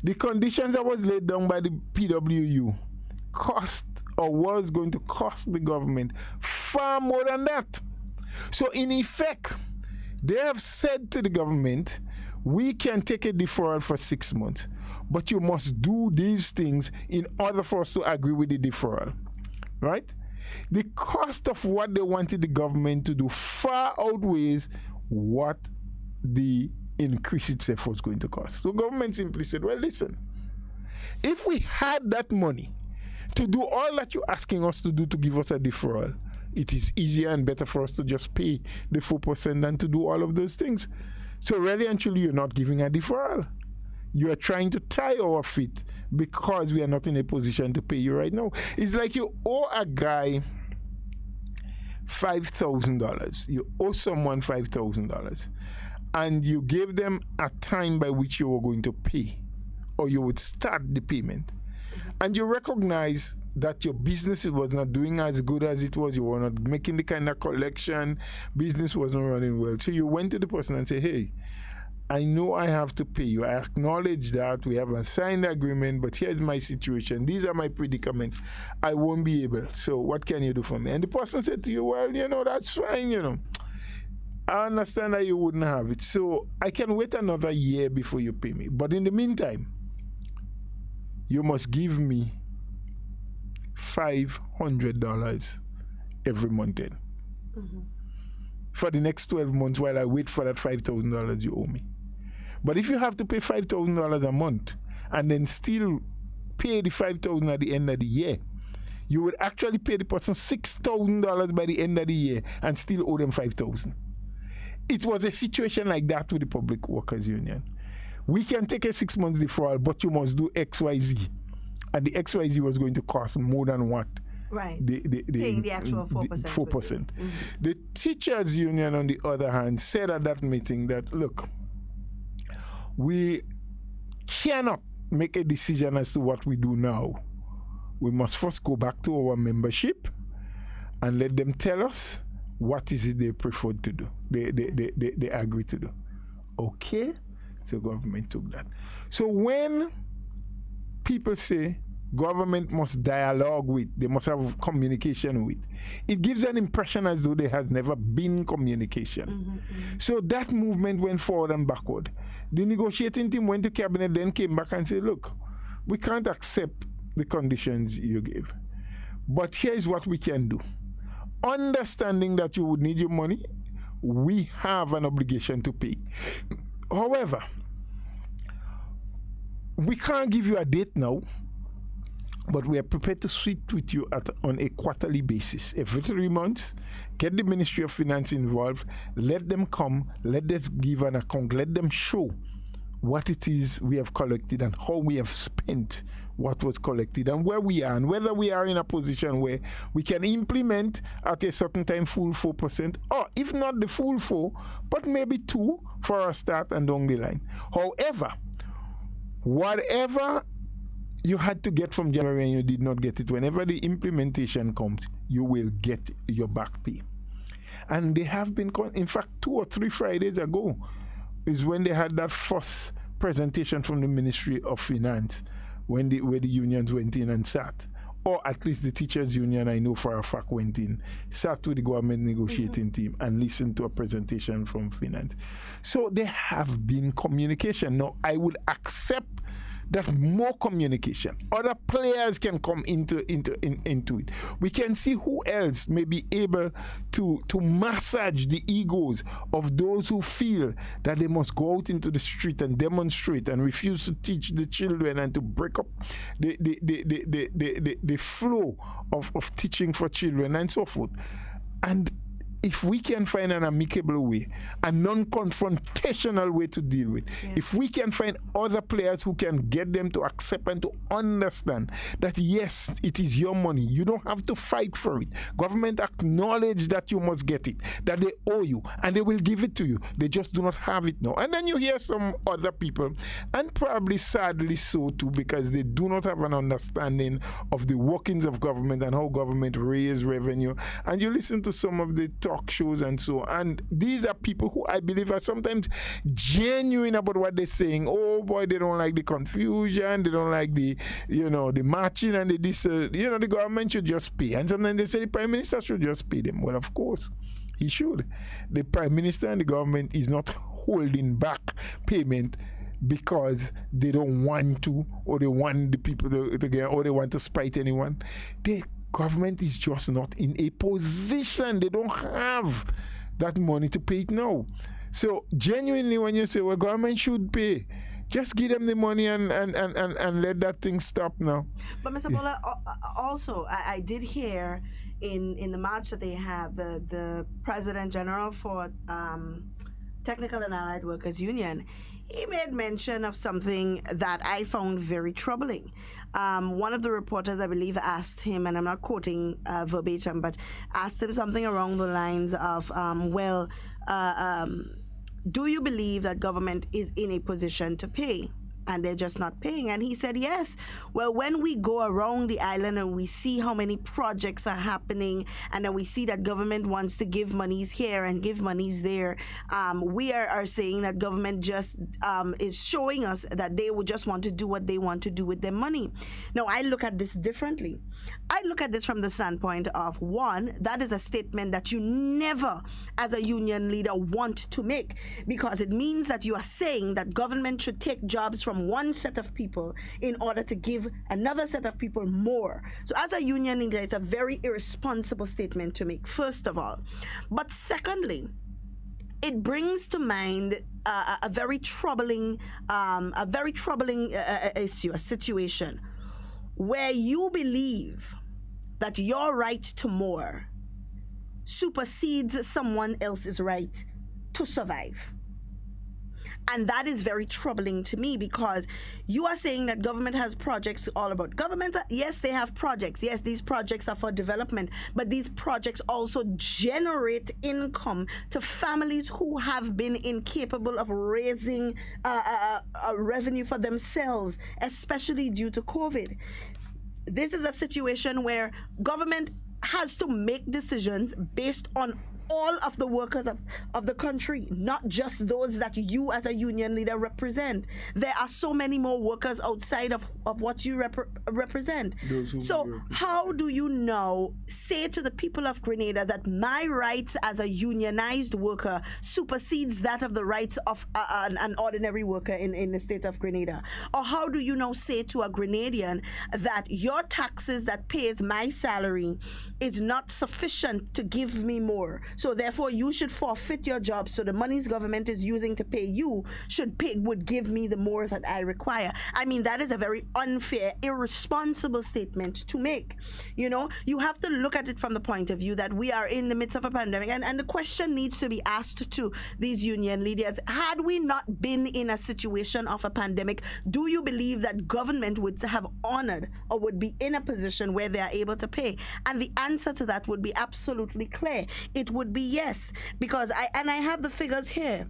the conditions that was laid down by the PWU cost or was going to cost the government far more than that. So in effect, they have said to the government, we can take a deferral for 6 months, but you must do these things in order for us to agree with the deferral, right? The cost of what they wanted the government to do far outweighs what the increase itself was going to cost. So government simply said, well, listen, if we had that money to do all that you're asking us to do to give us a deferral, it is easier and better for us to just pay the 4% than to do all of those things. So really and truly, you're not giving a deferral. You are trying to tie our feet because we are not in a position to pay you right now. It's like you owe a guy $5,000. You owe someone $5,000. And you gave them a time by which you were going to pay, or you would start the payment. And you recognize that your business was not doing as good as it was. You were not making the kind of collection. Business wasn't running well. So you went to the person and said, hey, I know I have to pay you. I acknowledge that. We have a signed agreement, but here's my situation. These are my predicaments. I won't be able. So what can you do for me? And the person said to you, well, that's fine, I understand that you wouldn't have it. So I can wait another year before you pay me. But in the meantime, you must give me $500 every month then. Mm-hmm. For the next 12 months while I wait for that $5,000 you owe me. But if you have to pay $5,000 a month and then still pay the $5,000 at the end of the year, you would actually pay the person $6,000 by the end of the year and still owe them $5,000. It was a situation like that with the Public Workers Union. We can take a 6 months deferral, but you must do XYZ. And the XYZ was going to cost more than what? Right. Paying the actual 4%. 4%. Mm-hmm. The teachers union, on the other hand, said at that meeting that, look, we cannot make a decision as to what we do now. We must first go back to our membership and let them tell us what is it they prefer to do. They agree to do. Okay? So government took that. So when people say government must dialogue with, they must have communication with, it gives an impression as though there has never been communication. Mm-hmm. So that movement went forward and backward. The negotiating team went to cabinet, then came back and said, look, we can't accept the conditions you gave, but here's what we can do. Understanding that you would need your money, we have an obligation to pay. However, we can't give you a date now, but we are prepared to sit with you on a quarterly basis. Every 3 months, get the Ministry of Finance involved, let them come, let us give an account, let them show what it is we have collected and how we have spent what was collected and where we are and whether we are in a position where we can implement at a certain time full 4%, or if not the full 4, but maybe 2 for a start and down the line. However, whatever you had to get from January and you did not get it, whenever the implementation comes, you will get your back pay. And they have been, in fact, 2 or 3 Fridays ago is when they had that first presentation from the Ministry of Finance, where the unions went in and sat, or at least the teachers union, I know for a fact, went in, sat with the government negotiating team and listened to a presentation from Finance. So there have been communication. Now, I would accept that more communication, other players can come into it. We can see who else may be able to massage the egos of those who feel that they must go out into the street and demonstrate and refuse to teach the children and to break up the flow of teaching for children and so forth. And if we can find an amicable way, a non-confrontational way to deal with, if we can find other players who can get them to accept and to understand that, yes, it is your money, you don't have to fight for it. Government acknowledge that you must get it, that they owe you, and they will give it to you. They just do not have it now. And then you hear some other people, and probably sadly so too, because they do not have an understanding of the workings of government and how government raise revenue. And you listen to some of the talk shows and so on. And these are people who I believe are sometimes genuine about what they're saying. Oh boy, they don't like the confusion, they don't like the, the marching and the government should just pay. And sometimes they say the Prime Minister should just pay them. Well, of course, he should. The Prime Minister and the government is not holding back payment because they don't want to, or they want the people to get, or they want to spite anyone. Government is just not in a position. They don't have that money to pay it now. So genuinely, when you say, well, government should pay, just give them the money and let that thing stop now. But Mr. Bola, also, I did hear in the march that they have, the President General for Technical and Allied Workers Union, he made mention of something that I found very troubling. One of the reporters, I believe, asked him, and I'm not quoting verbatim, but asked him something along the lines of, do you believe that government is in a position to pay? And they're just not paying. And he said, yes. Well, when we go around the island and we see how many projects are happening, and then we see that government wants to give monies here and give monies there, we are saying that government just is showing us that they would just want to do what they want to do with their money. Now, I look at this differently. I look at this from the standpoint of, one, that is a statement that you never, as a union leader, want to make, because it means that you are saying that government should take jobs from one set of people in order to give another set of people more. So as a union leader, it's a very irresponsible statement to make, first of all. But secondly, it brings to mind a very troubling issue, a situation where you believe that your right to more supersedes someone else's right to survive. And that is very troubling to me, because you are saying that government has projects all about government. Yes, they have projects. Yes, these projects are for development, but these projects also generate income to families who have been incapable of raising a revenue for themselves, especially due to COVID. This is a situation where government has to make decisions based on all of the workers of the country, not just those that you as a union leader represent. There are so many more workers outside of what you represent. So how do you now say to the people of Grenada that my rights as a unionized worker supersedes that of the rights of an ordinary worker in the state of Grenada? Or how do you now say to a Grenadian that your taxes that pays my salary is not sufficient to give me more? So therefore, you should forfeit your job. So the monies government is using to pay you would give me the more that I require. I mean, that is a very unfair, irresponsible statement to make. You have to look at it from the point of view that we are in the midst of a pandemic, and the question needs to be asked to these union leaders: had we not been in a situation of a pandemic, do you believe that government would have honored or would be in a position where they are able to pay? And the answer to that would be absolutely clear. It would be yes, because I have the figures here.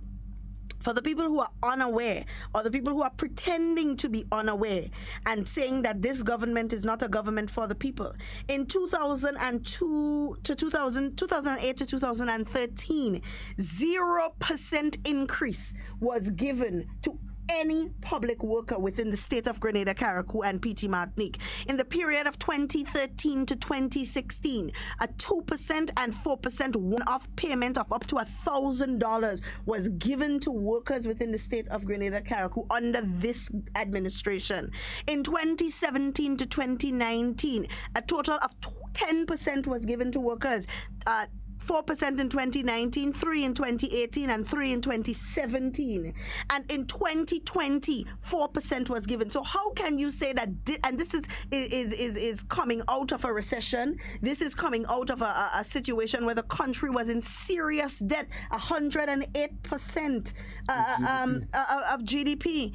For the people who are unaware, or the people who are pretending to be unaware and saying that this government is not a government for the people, in 2008 to 2013, 0% increase was given to any public worker within the state of Grenada, Carriacou, and PT Martinique. In the period of 2013 to 2016, a 2% and 4% one-off payment of up to $1,000 was given to workers within the state of Grenada, Carriacou under this administration. In 2017 to 2019, a total of 10% was given to workers. 4% in 2019, 3 in 2018, and 3 in 2017. And in 2020, 4% was given. So how can you say that? And this is coming out of a recession. This is coming out of a situation where the country was in serious debt, 108% of GDP.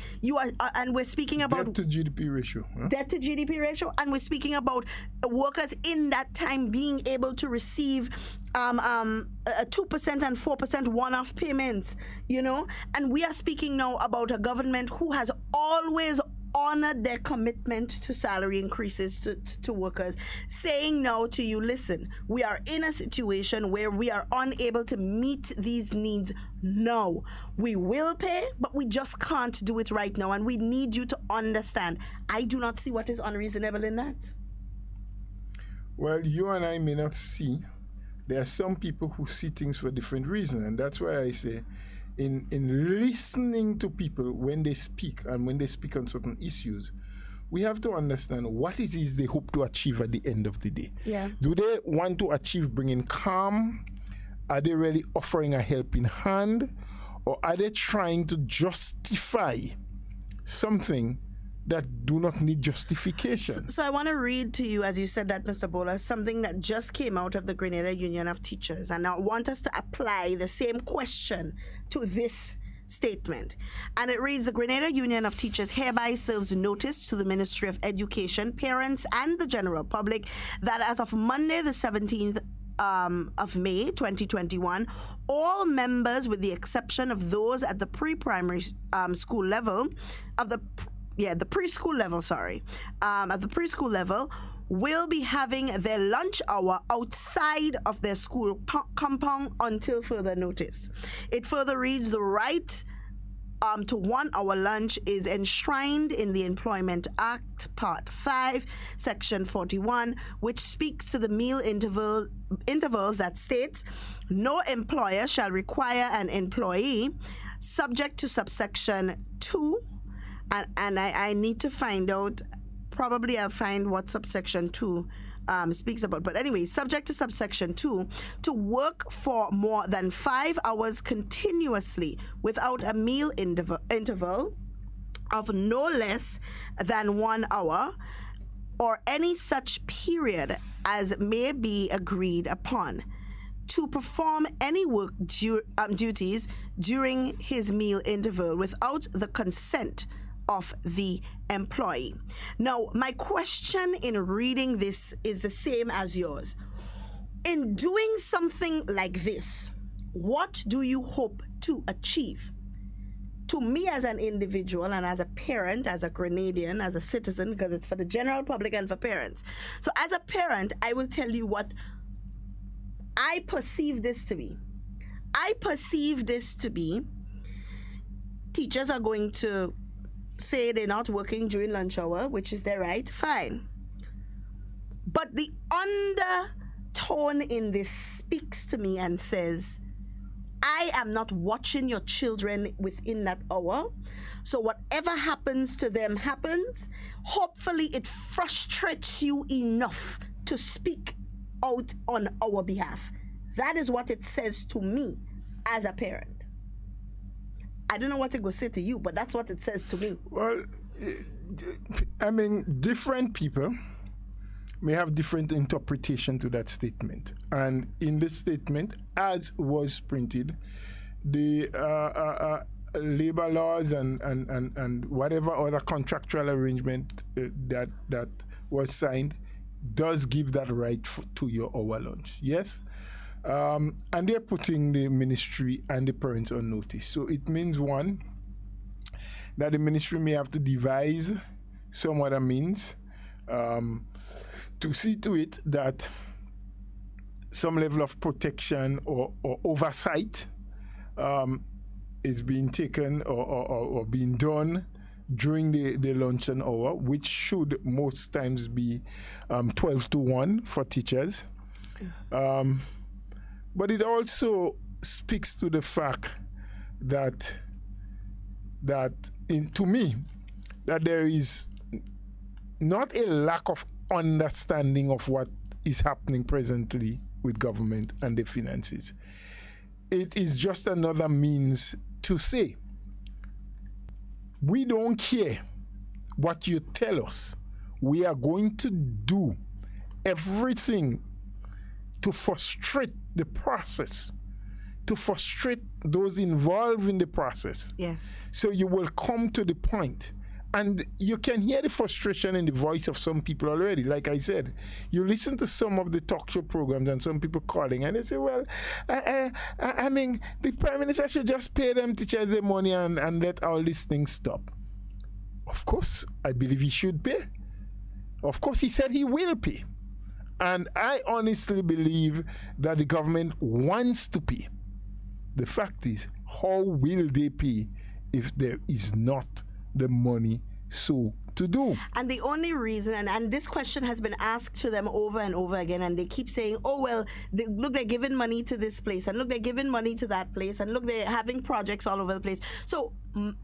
And we're speaking about debt to GDP ratio. Huh? Debt to GDP ratio, and we're speaking about workers in that time being able to receive 2% and 4% one-off payments, and we are speaking now about a government who has always honored their commitment to salary increases to workers, saying now to you, listen, we are in a situation where we are unable to meet these needs now. We will pay, but we just can't do it right now, and we need you to understand. I do not see what is unreasonable in that. Well, you and I may not see. There are some people who see things for different reasons, and that's why I say in listening to people when they speak and when they speak on certain issues, we have to understand what it is they hope to achieve at the end of the day. Yeah. Do they want to achieve bringing calm? Are they really offering a helping hand? Or are they trying to justify something that do not need justification? So I want to read to you, as you said that, Mr. Bola, something that just came out of the Grenada Union of Teachers. And I want us to apply the same question to this statement. And it reads, the Grenada Union of Teachers hereby serves notice to the Ministry of Education, parents, and the general public that as of Monday, the 17th of May 2021, all members, with the exception of those at the pre-primary school level, at the preschool level, will be having their lunch hour outside of their school compound until further notice. It further reads, the right to 1 hour lunch is enshrined in the Employment Act, Part 5, Section 41, which speaks to the meal intervals that states, no employer shall require an employee, subject to subsection 2, and I need to find out, probably I'll find what subsection 2 speaks about. But anyway, subject to subsection 2, to work for more than 5 hours continuously without a meal interval of no less than 1 hour, or any such period as may be agreed upon, to perform any work duties during his meal interval without the consent of the employee. Now, my question in reading this is the same as yours. In doing something like this, what do you hope to achieve? To me as an individual and as a parent, as a Grenadian, as a citizen, because it's for the general public and for parents. So as a parent, I will tell you what I perceive this to be. I perceive this to be teachers are going to say they're not working during lunch hour, which is their right, fine. But the undertone in this speaks to me and says, I am not watching your children within that hour, so whatever happens to them happens. Hopefully it frustrates you enough to speak out on our behalf. That is what it says to me as a parent. I don't know what it will say to you, but that's what it says to me. Well, I mean, different people may have different interpretation to that statement. And in this statement, as was printed, the labor laws and whatever other contractual arrangement that was signed does give that right to your hour lunch. Yes? And they're putting the ministry and the parents on notice. So it means, one, that the ministry may have to devise some other means to see to it that some level of protection or oversight is being taken or being done during the luncheon hour, which should most times be 12 to 1 for teachers. But it also speaks to the fact that to me, that there is not a lack of understanding of what is happening presently with government and their finances. It is just another means to say, we don't care what you tell us. We are going to do everything to frustrate the process, to frustrate those involved in the process. Yes. So you will come to the point. And you can hear the frustration in the voice of some people already. Like I said, you listen to some of the talk show programs and some people calling and they say, well, I mean, the Prime Minister should just pay them teachers their money and let all these things stop. Of course, I believe he should pay. Of course, he said he will pay. And I honestly believe that the government wants to pay. The fact is, how will they pay if there is not the money so to do? And the only reason, and this question has been asked to them over and over again, and they keep saying, oh, well, look, they're giving money to this place, and look, they're giving money to that place, and look, they're having projects all over the place. So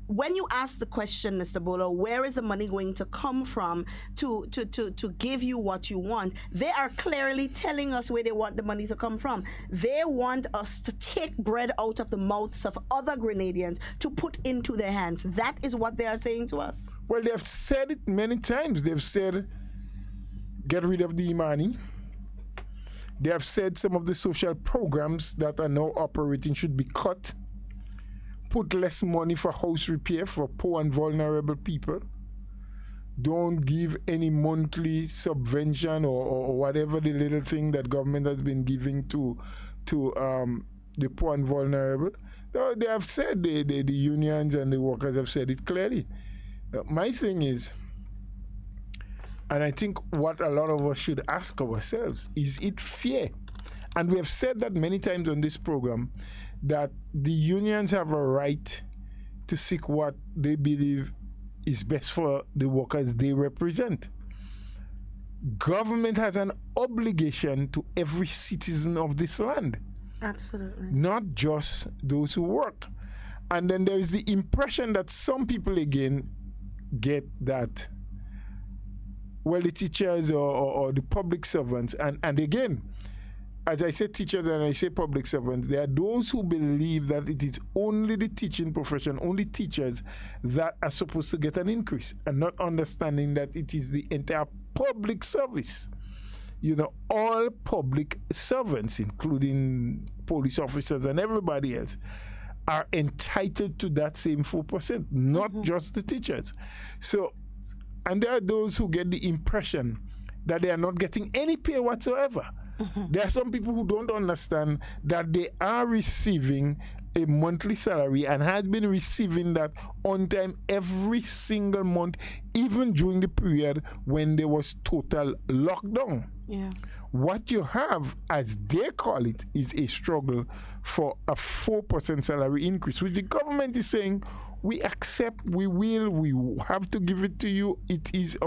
when you ask the question, Mr. Bolo, where is the money going to come from to give you what you want, they are clearly telling us where they want the money to come from. They want us to take bread out of the mouths of other Grenadians to put into their hands. That is what they are saying to us. Well, they have said it many times. They've said, get rid of the Imani. They have said some of the social programs that are now operating should be cut. Put less money for house repair for poor and vulnerable people. Don't give any monthly subvention or whatever the little thing that government has been giving to the poor and vulnerable. They have said, the unions and the workers have said it clearly. My thing is, and I think what a lot of us should ask ourselves, is it fair? And we have said that many times on this program, that the unions have a right to seek what they believe is best for the workers they represent. Government has an obligation to every citizen of this land. Absolutely. Not just those who work. And then there is the impression that some people again get that, well, the teachers or the public servants, and again, as I say teachers and I say public servants, there are those who believe that it is only the teaching profession, only teachers that are supposed to get an increase, and not understanding that it is the entire public service. You know, all public servants, including police officers and everybody else, are entitled to that same 4%, not just the teachers. So, and there are those who get the impression that they are not getting any pay whatsoever. There are some people who don't understand that they are receiving a monthly salary and has been receiving that on time every single month, even during the period when there was total lockdown. Yeah. What you have, as they call it, is a struggle for a 4% salary increase, which the government is saying, we accept, we will, we have to give it to you. It is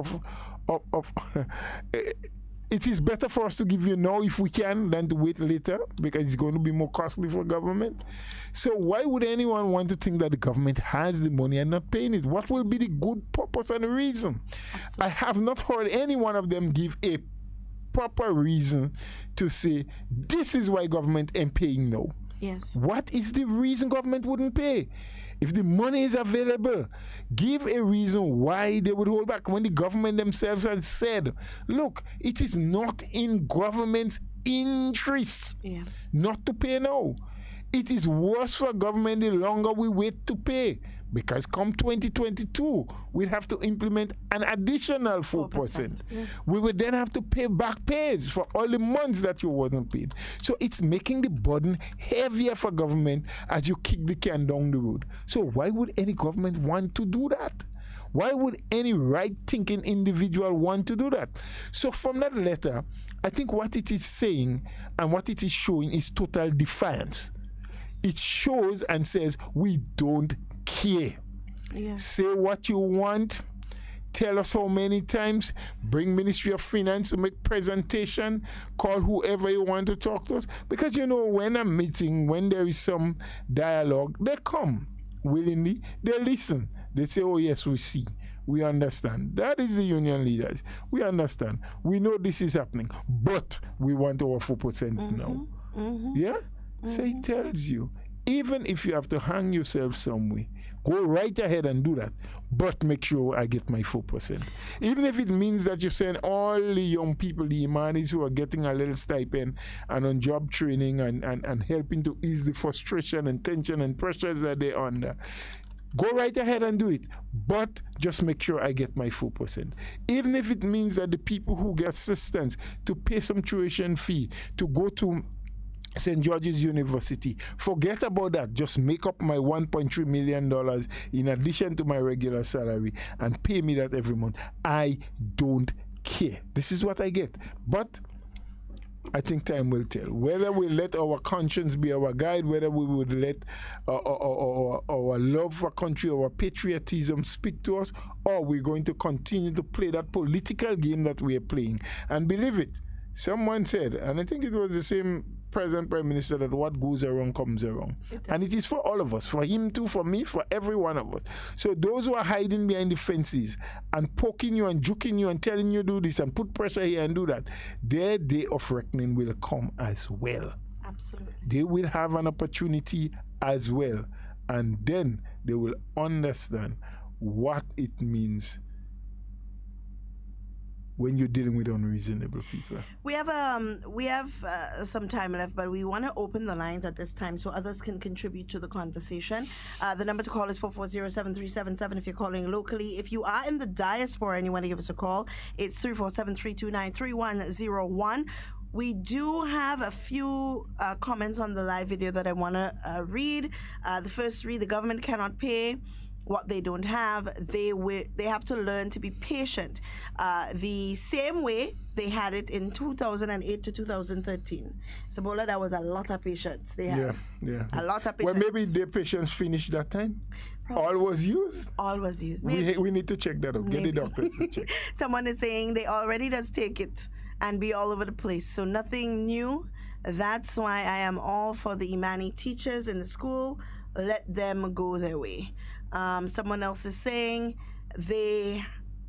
it is better for us to give you now if we can than to wait later, because it's going to be more costly for government. So why would anyone want to think that the government has the money and not paying it? What will be the good purpose and reason? Absolutely. I have not heard any one of them give a proper reason to say, this is why government ain't paying now. Yes. What is the reason government wouldn't pay? If the money is available, give a reason why they would hold back. When the government themselves has said, look, it is not in government's interest not to pay now. It is worse for government the longer we wait to pay, because come 2022, we'll have to implement an additional 4%. Yeah. We would then have to pay back pays for all the months that you wasn't paid. So it's making the burden heavier for government as you kick the can down the road. So why would any government want to do that? Why would any right-thinking individual want to do that? So from that letter, I think what it is saying and what it is showing is total defiance. It shows and says, we don't care. Yeah. Say what you want. Tell us how many times. Bring Ministry of Finance to make presentation. Call whoever you want to talk to us. Because, you know, when a meeting, when there is some dialogue, they come willingly. They listen. They say, oh, yes, we see. We understand. That is the union leaders. We understand. We know this is happening, but we want our 4% now. Yeah? So it tells you, even if you have to hang yourself somewhere, go right ahead and do that, but make sure I get my 4%. Even if it means that you send all the young people, the Imanis who are getting a little stipend and on job training and helping to ease the frustration and tension and pressures that they're under. Go right ahead and do it, but just make sure I get my 4%. Even if it means that the people who get assistance to pay some tuition fee to go to St. George's University, forget about that. Just make up my $1.3 million in addition to my regular salary and pay me that every month. I don't care. This is what I get. But I think time will tell. Whether we let our conscience be our guide, whether we would let our love for country, our patriotism speak to us, or we're going to continue to play that political game that we are playing. And believe it, someone said, and I think it was the same President Prime Minister, that what goes around comes around. And it is for all of us, for him too, for me, for every one of us. So those who are hiding behind the fences and poking you and juking you and telling you do this and put pressure here and do that, their day of reckoning will come as well. Absolutely. They will have an opportunity as well. And then they will understand what it means when you're dealing with unreasonable people. We have some time left, but we want to open the lines at this time so others can contribute to the conversation. The number to call is 440-7377 if you're calling locally. If you are in the diaspora and you want to give us a call, it's 347-329-3101. We do have a few comments on the live video that I want to read. The first three: the government cannot pay what they don't have. They have to learn to be patient. The same way they had it in 2008 to 2013. Sabola, that was a lot of patience they had. Yeah. A lot of patience. Well, maybe their patience finished that time. Probably. All was used. All was used. We need to check that out. Maybe. Get the doctors to check. Someone is saying they already does take it and be all over the place. So nothing new. That's why I am all for the Imani teachers in the school. Let them go their way. Someone else is saying they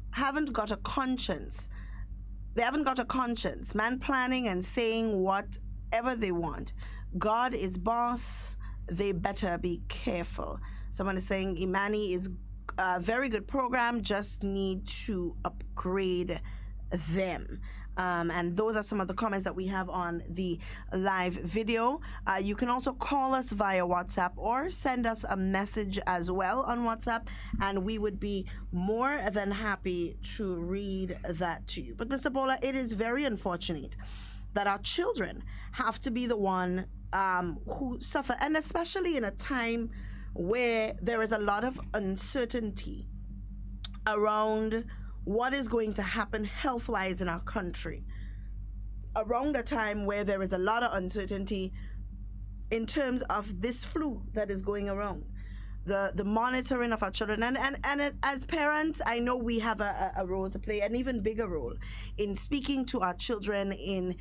haven't got a conscience. They haven't got a conscience. Man planning and saying whatever they want. God is boss. They better be careful. Someone is saying Imani is a very good program. Just need to upgrade them. And those are some of the comments that we have on the live video. You can also call us via WhatsApp or send us a message as well on WhatsApp, and we would be more than happy to read that to you. But Mr. Bola, it is very unfortunate that our children have to be the one who suffer, and especially in a time where there is a lot of uncertainty around what is going to happen health-wise in our country, around a time where there is a lot of uncertainty in terms of this flu that is going around, the monitoring of our children. And as parents, I know we have a role to play, an even bigger role in speaking to our children, in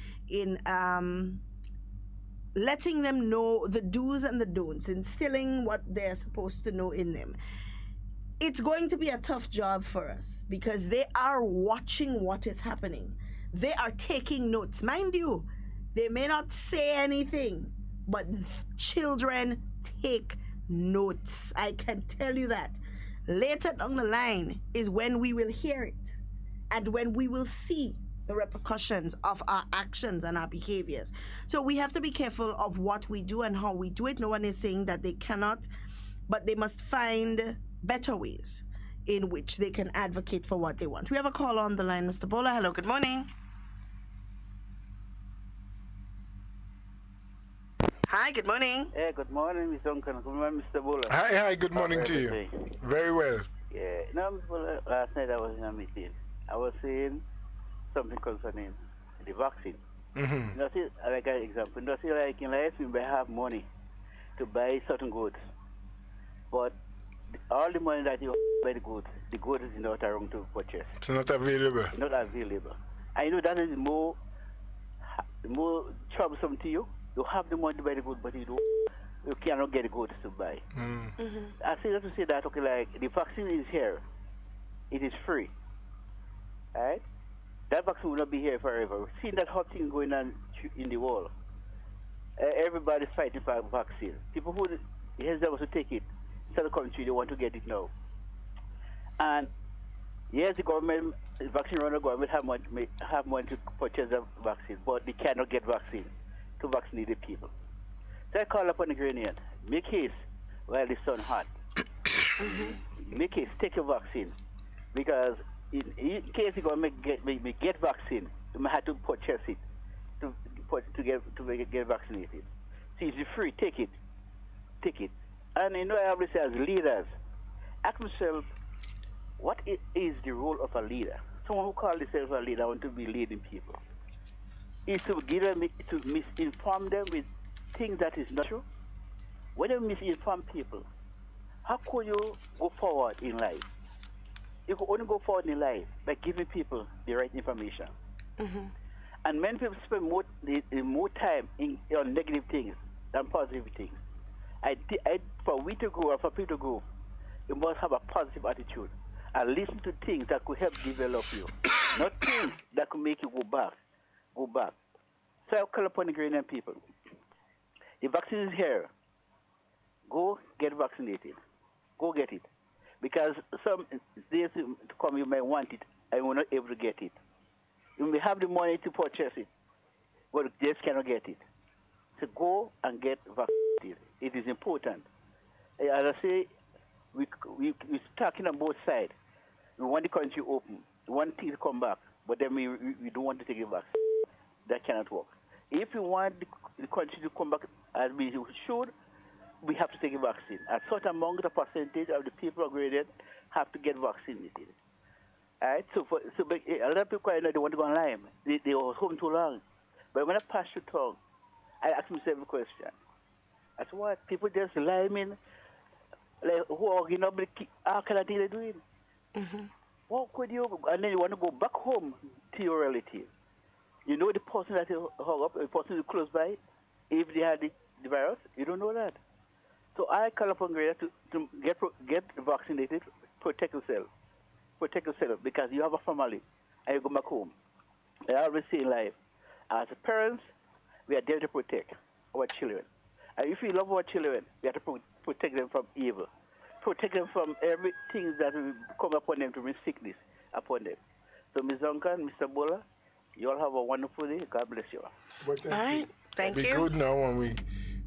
letting them know the do's and the don'ts, instilling what they're supposed to know in them. It's going to be a tough job for us because they are watching what is happening. They are taking notes. Mind you, they may not say anything, but children take notes. I can tell you that. Later down the line is when we will hear it and when we will see the repercussions of our actions and our behaviors. So we have to be careful of what we do and how we do it. No one is saying that they cannot, but they must find better ways in which they can advocate for what they want. We have a call on the line, Mr. Bola. Hello, good morning. Hi, good morning. Hey, good morning, Mr. Duncan. Good morning, Mr. Bola. Hi, good morning to you. Very well. Yeah, no, Mr. Bola, last night I was in a meeting. I was saying something concerning the vaccine. Mm-hmm. You know, see, like an example, you know, see, like in life, you may have money to buy certain goods, but all the money that you buy the goods is not around to purchase. It's not available. Not available. I know that is more troublesome to you. You have the money to buy the goods, but you cannot get the goods to buy. Mm. I say that to say that, okay, like the vaccine is here. It is free. Right? That vaccine will not be here forever. We've seen that hot thing going on in the world. Everybody's fighting for a vaccine. People who hesitate to take it, in the country, they want to get it now. And yes, the government, the vaccine runner government have money to purchase the vaccine, but they cannot get vaccine to vaccinate the people. So I call upon the Grenadians, make haste while the sun hot. Make haste, take your vaccine. Because in case the government get vaccine, you might have to purchase it to get vaccinated. See, it's free, take it. And I always say as leaders, ask myself, what is the role of a leader? Someone who calls themselves a leader, want to be leading people, is to give them, to misinform them with things that is not true. When you misinform people, how could you go forward in life? You could only go forward in life by giving people the right information. And many people spend more time on negative things than positive things. For we to grow, or for people to grow, you must have a positive attitude and listen to things that could help develop you, not things that could make you go back. So I call upon the Ghanaian people. The vaccine is here. Go get vaccinated. Go get it. Because some days to come you may want it and you're not able to get it. You may have the money to purchase it, but you just cannot get it. So go and get vaccinated. It is important. As I say, we're talking on both sides. We want the country open. We want things to come back, but then we don't want to take it back. That cannot work. If we want the country to come back as we should, we have to take a vaccine. A certain amount of percentage of the people graded have to get vaccinated. All right? So a lot of people, they want to go online. They were home too long. But when I pass through town, I ask myself a question. I said, what? People just liming, like, who are you know, how can I they're doing? What could you, and then you want to go back home to your relative. You know the person that you hung up, the person who's close by, if they had the virus, you don't know that. So I call upon Grenada to get vaccinated, protect yourself, because you have a family and you go back home. I always say in life, as parents, we are there to protect our children. And if we love our children, we have to protect them from evil, protect them from everything that will come upon them to bring sickness upon them. So Ms. Duncan, Mr. Bola, you all have a wonderful day. God bless you all. All right, thank you. Be good now, and we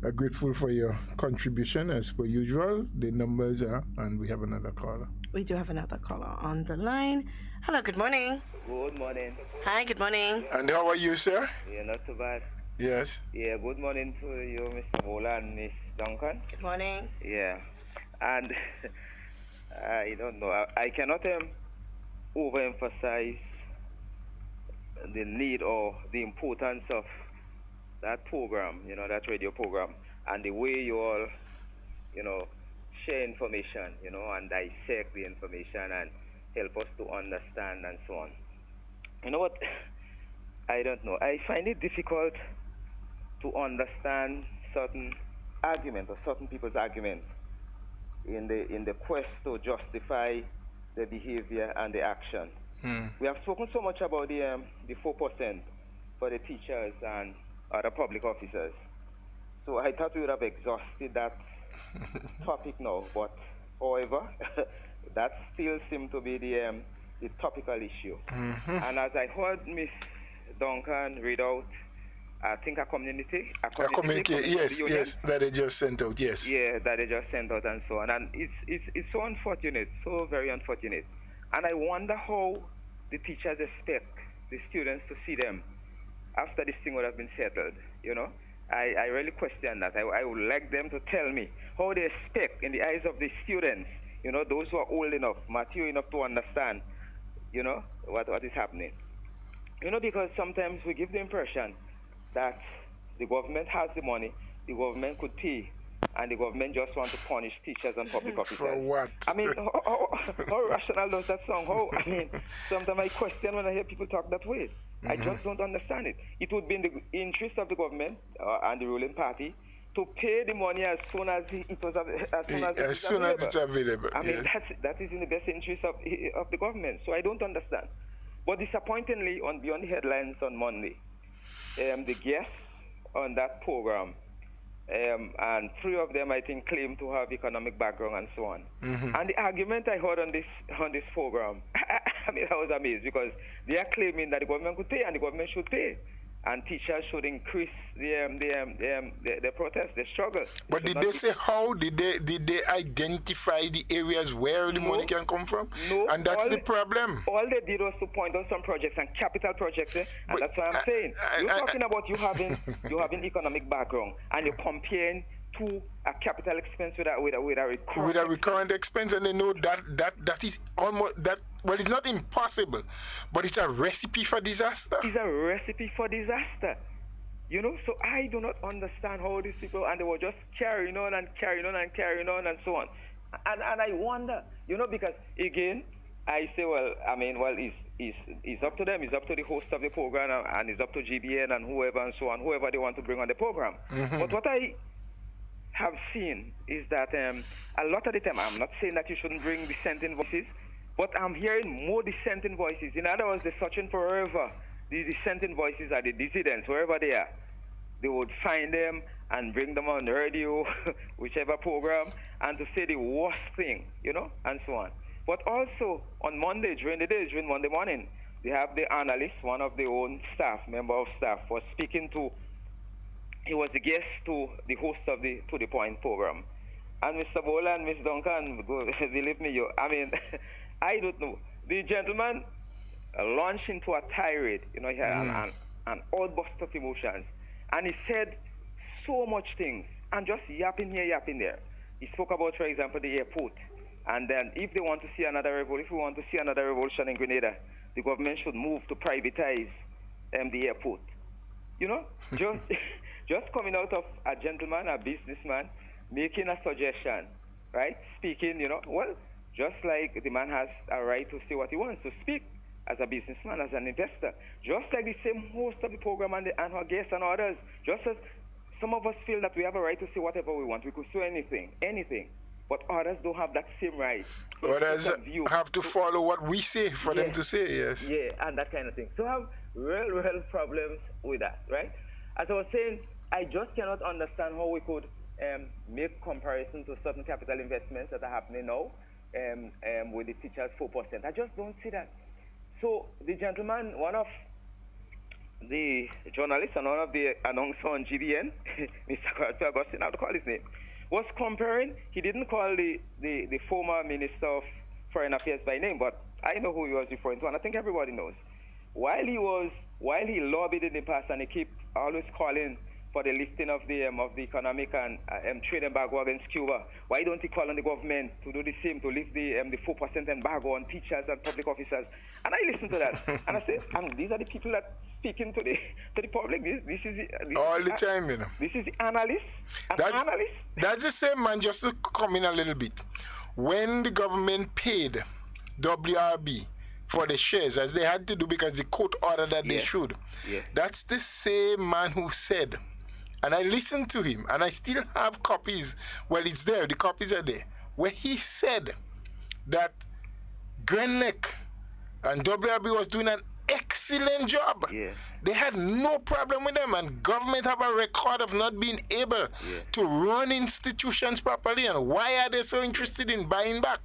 are grateful for your contribution as per usual. The numbers are, and we have another caller. We do have another caller on the line. Hello, good morning. Good morning. Hi, good morning. And how are you, sir? Yeah, not too bad. Yes. Yeah, good morning to you, Mr. Bola and Miss Duncan. Good morning. Yeah, and I don't know. I cannot overemphasize the need or the importance of that program, that radio program, and the way you all, share information, and dissect the information and help us to understand and so on. You know what? I don't know. I find it difficult to understand certain arguments or certain people's arguments in the quest to justify the behavior and the action. We have spoken so much about the 4% for the teachers and other public officers. So I thought we would have exhausted that topic now, but however, that still seems to be the topical issue. And as I heard Miss Duncan read out, I think a community, yes, that they just sent out, yes. Yeah, that they just sent out and so on. And it's so unfortunate, so very unfortunate. And I wonder how the teachers expect the students to see them after this thing would have been settled, I really question that. I would like them to tell me how they expect in the eyes of the students, those who are old enough, mature enough to understand, what is happening. Because sometimes we give the impression that the government has the money, the government could pay, and the government just wants to punish teachers and public officers. For what? I mean, how rational does that sound? Sometimes I question when I hear people talk that way. I just don't understand it. It would be in the interest of the government and the ruling party to pay the money as soon as it's available. I mean, that is in the best interest of the government. So I don't understand. But disappointingly, beyond the headlines on Monday, the guests on that program, and 3 of them, I think, claim to have economic background and so on. Mm-hmm. And the argument I heard on this program, I mean, I was amazed because they are claiming that the government could pay and the government should pay, and teachers should increase the protest, the struggle. But did they say how? Did they identify the areas where the money can come from? No. And that's the problem. All they did was to point out some projects and capital projects, and but that's what I'm saying. You're talking about you having economic background, and you're comparing to a capital expense with a recurrent expense, and they know that is almost that. Well, it's not impossible, but it's a recipe for disaster. It's a recipe for disaster. You know, so I do not understand how these people, and they were just carrying on and so on. And I wonder, you know, because again, I say, it's up to them, it's up to the host of the program, and it's up to GBN and whoever and so on, whoever they want to bring on the program. Mm-hmm. But what I have seen is that a lot of the time, I'm not saying that you shouldn't bring dissenting voices, but I'm hearing more dissenting voices. In other words, they're searching forever. The dissenting voices are the dissidents, wherever they are. They would find them and bring them on the radio, whichever program, and to say the worst thing, you know, and so on. But also, on Monday, during Monday morning, they have the analyst, one of their own member of staff, was speaking to, he was the guest to the host of the To The Point program. And Mr. Bola and Ms. Duncan, believe me, I mean, I don't know. The gentleman launched into a tirade, you know, he had an outburst of emotions. And he said so much things, and just yapping here, yapping there. He spoke about, for example, the airport. And then if they want to see another revolution, if we want to see another revolution in Grenada, the government should move to privatize the airport. You know, just coming out of a gentleman, a businessman, making a suggestion, right? Speaking, you know, well, just like the man has a right to say what he wants, to speak as a businessman, as an investor. Just like the same host of the program and our guests and others, just as some of us feel that we have a right to say whatever we want. We could say anything. But others don't have that same right. So others have to follow what we say for them to say, yes. Yeah, and that kind of thing. So I have real problems with that, right? As I was saying, I just cannot understand how we could make comparison to certain capital investments that are happening now with the teachers 4%. I just don't see that. So the gentleman, one of the journalists and one of the announcers on GBN, Mr. Carriacou, Augustine, I have to call his name, was comparing. He didn't call the former Minister of Foreign Affairs by name, but I know who he was referring to, and I think everybody knows. While he lobbied in the past, and he kept always calling for the lifting of the economic and trade embargo against Cuba, why don't he call on the government to do the same, to lift the 4% embargo on teachers and public officers? And I listened to that, and I said, these are the people that speaking to the public. This is all the time, you know. This is the analyst. That's the same man. Just to come in a little bit, when the government paid WRB for the shares, as they had to do because the court ordered that they should, that's the same man who said, and I listened to him, and I still have copies. Well, it's there. The copies are there, where he said that Grenlec and WRB was doing an excellent job. They had no problem with them, and government have a record of not being able to run institutions properly. And why are they so interested in buying back?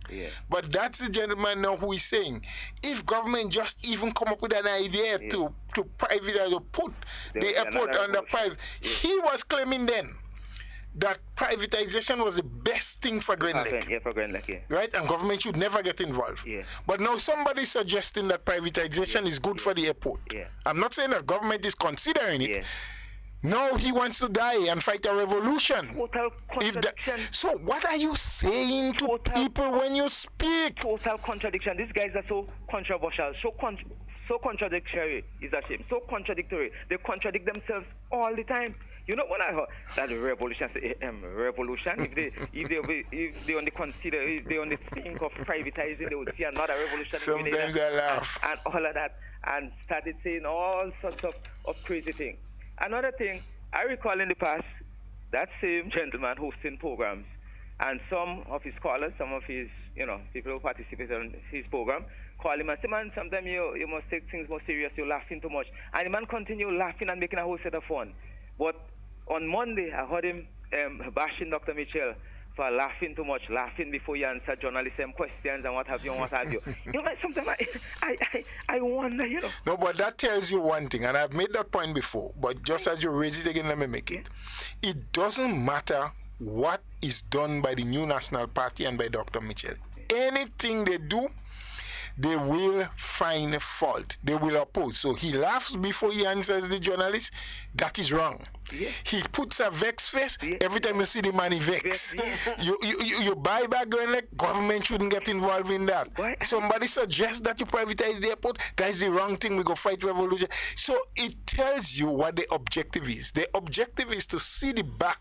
But that's the gentleman now who is saying, if government just even come up with an idea to privatize or put the airport under private, he was claiming then that privatization was the best thing for Grenlec. Right? And government should never get involved. But now somebody's suggesting that privatization is good for the airport. I'm not saying that government is considering it. No, he wants to die and fight a revolution. Total contradiction. So what are you saying to people when you speak? Total contradiction. These guys are so controversial, so contradictory, is a shame. So contradictory. They contradict themselves all the time. You know, when I heard that revolution, if they only consider, if they only think of privatizing, they would see another revolution. Sometimes I laugh. And all of that, and started saying all sorts of crazy things. Another thing, I recall in the past, that same gentleman hosting programs, and some of his callers, some of his, people who participate in his program, call him and say, man, sometimes you must take things more serious, you're laughing too much. And the man continue laughing and making a whole set of fun. But on Monday, I heard him bashing Dr. Mitchell for laughing too much, laughing before you answer journalists' questions and what have you and what have you. Sometimes I wonder, No, but that tells you one thing, and I've made that point before, but just as you raise it again, let me make it. It doesn't matter what is done by the New National Party and by Dr. Mitchell. Anything they do, they will find fault. They will oppose. So he laughs before he answers the journalist. That is wrong. Yeah. He puts a vex face. Yeah. Every time you see the man, he vex. Yeah. You buy back going like government shouldn't get involved in that. What? Somebody suggests that you privatize the airport. That is the wrong thing. We go fight revolution. So it tells you what the objective is. The objective is to see the back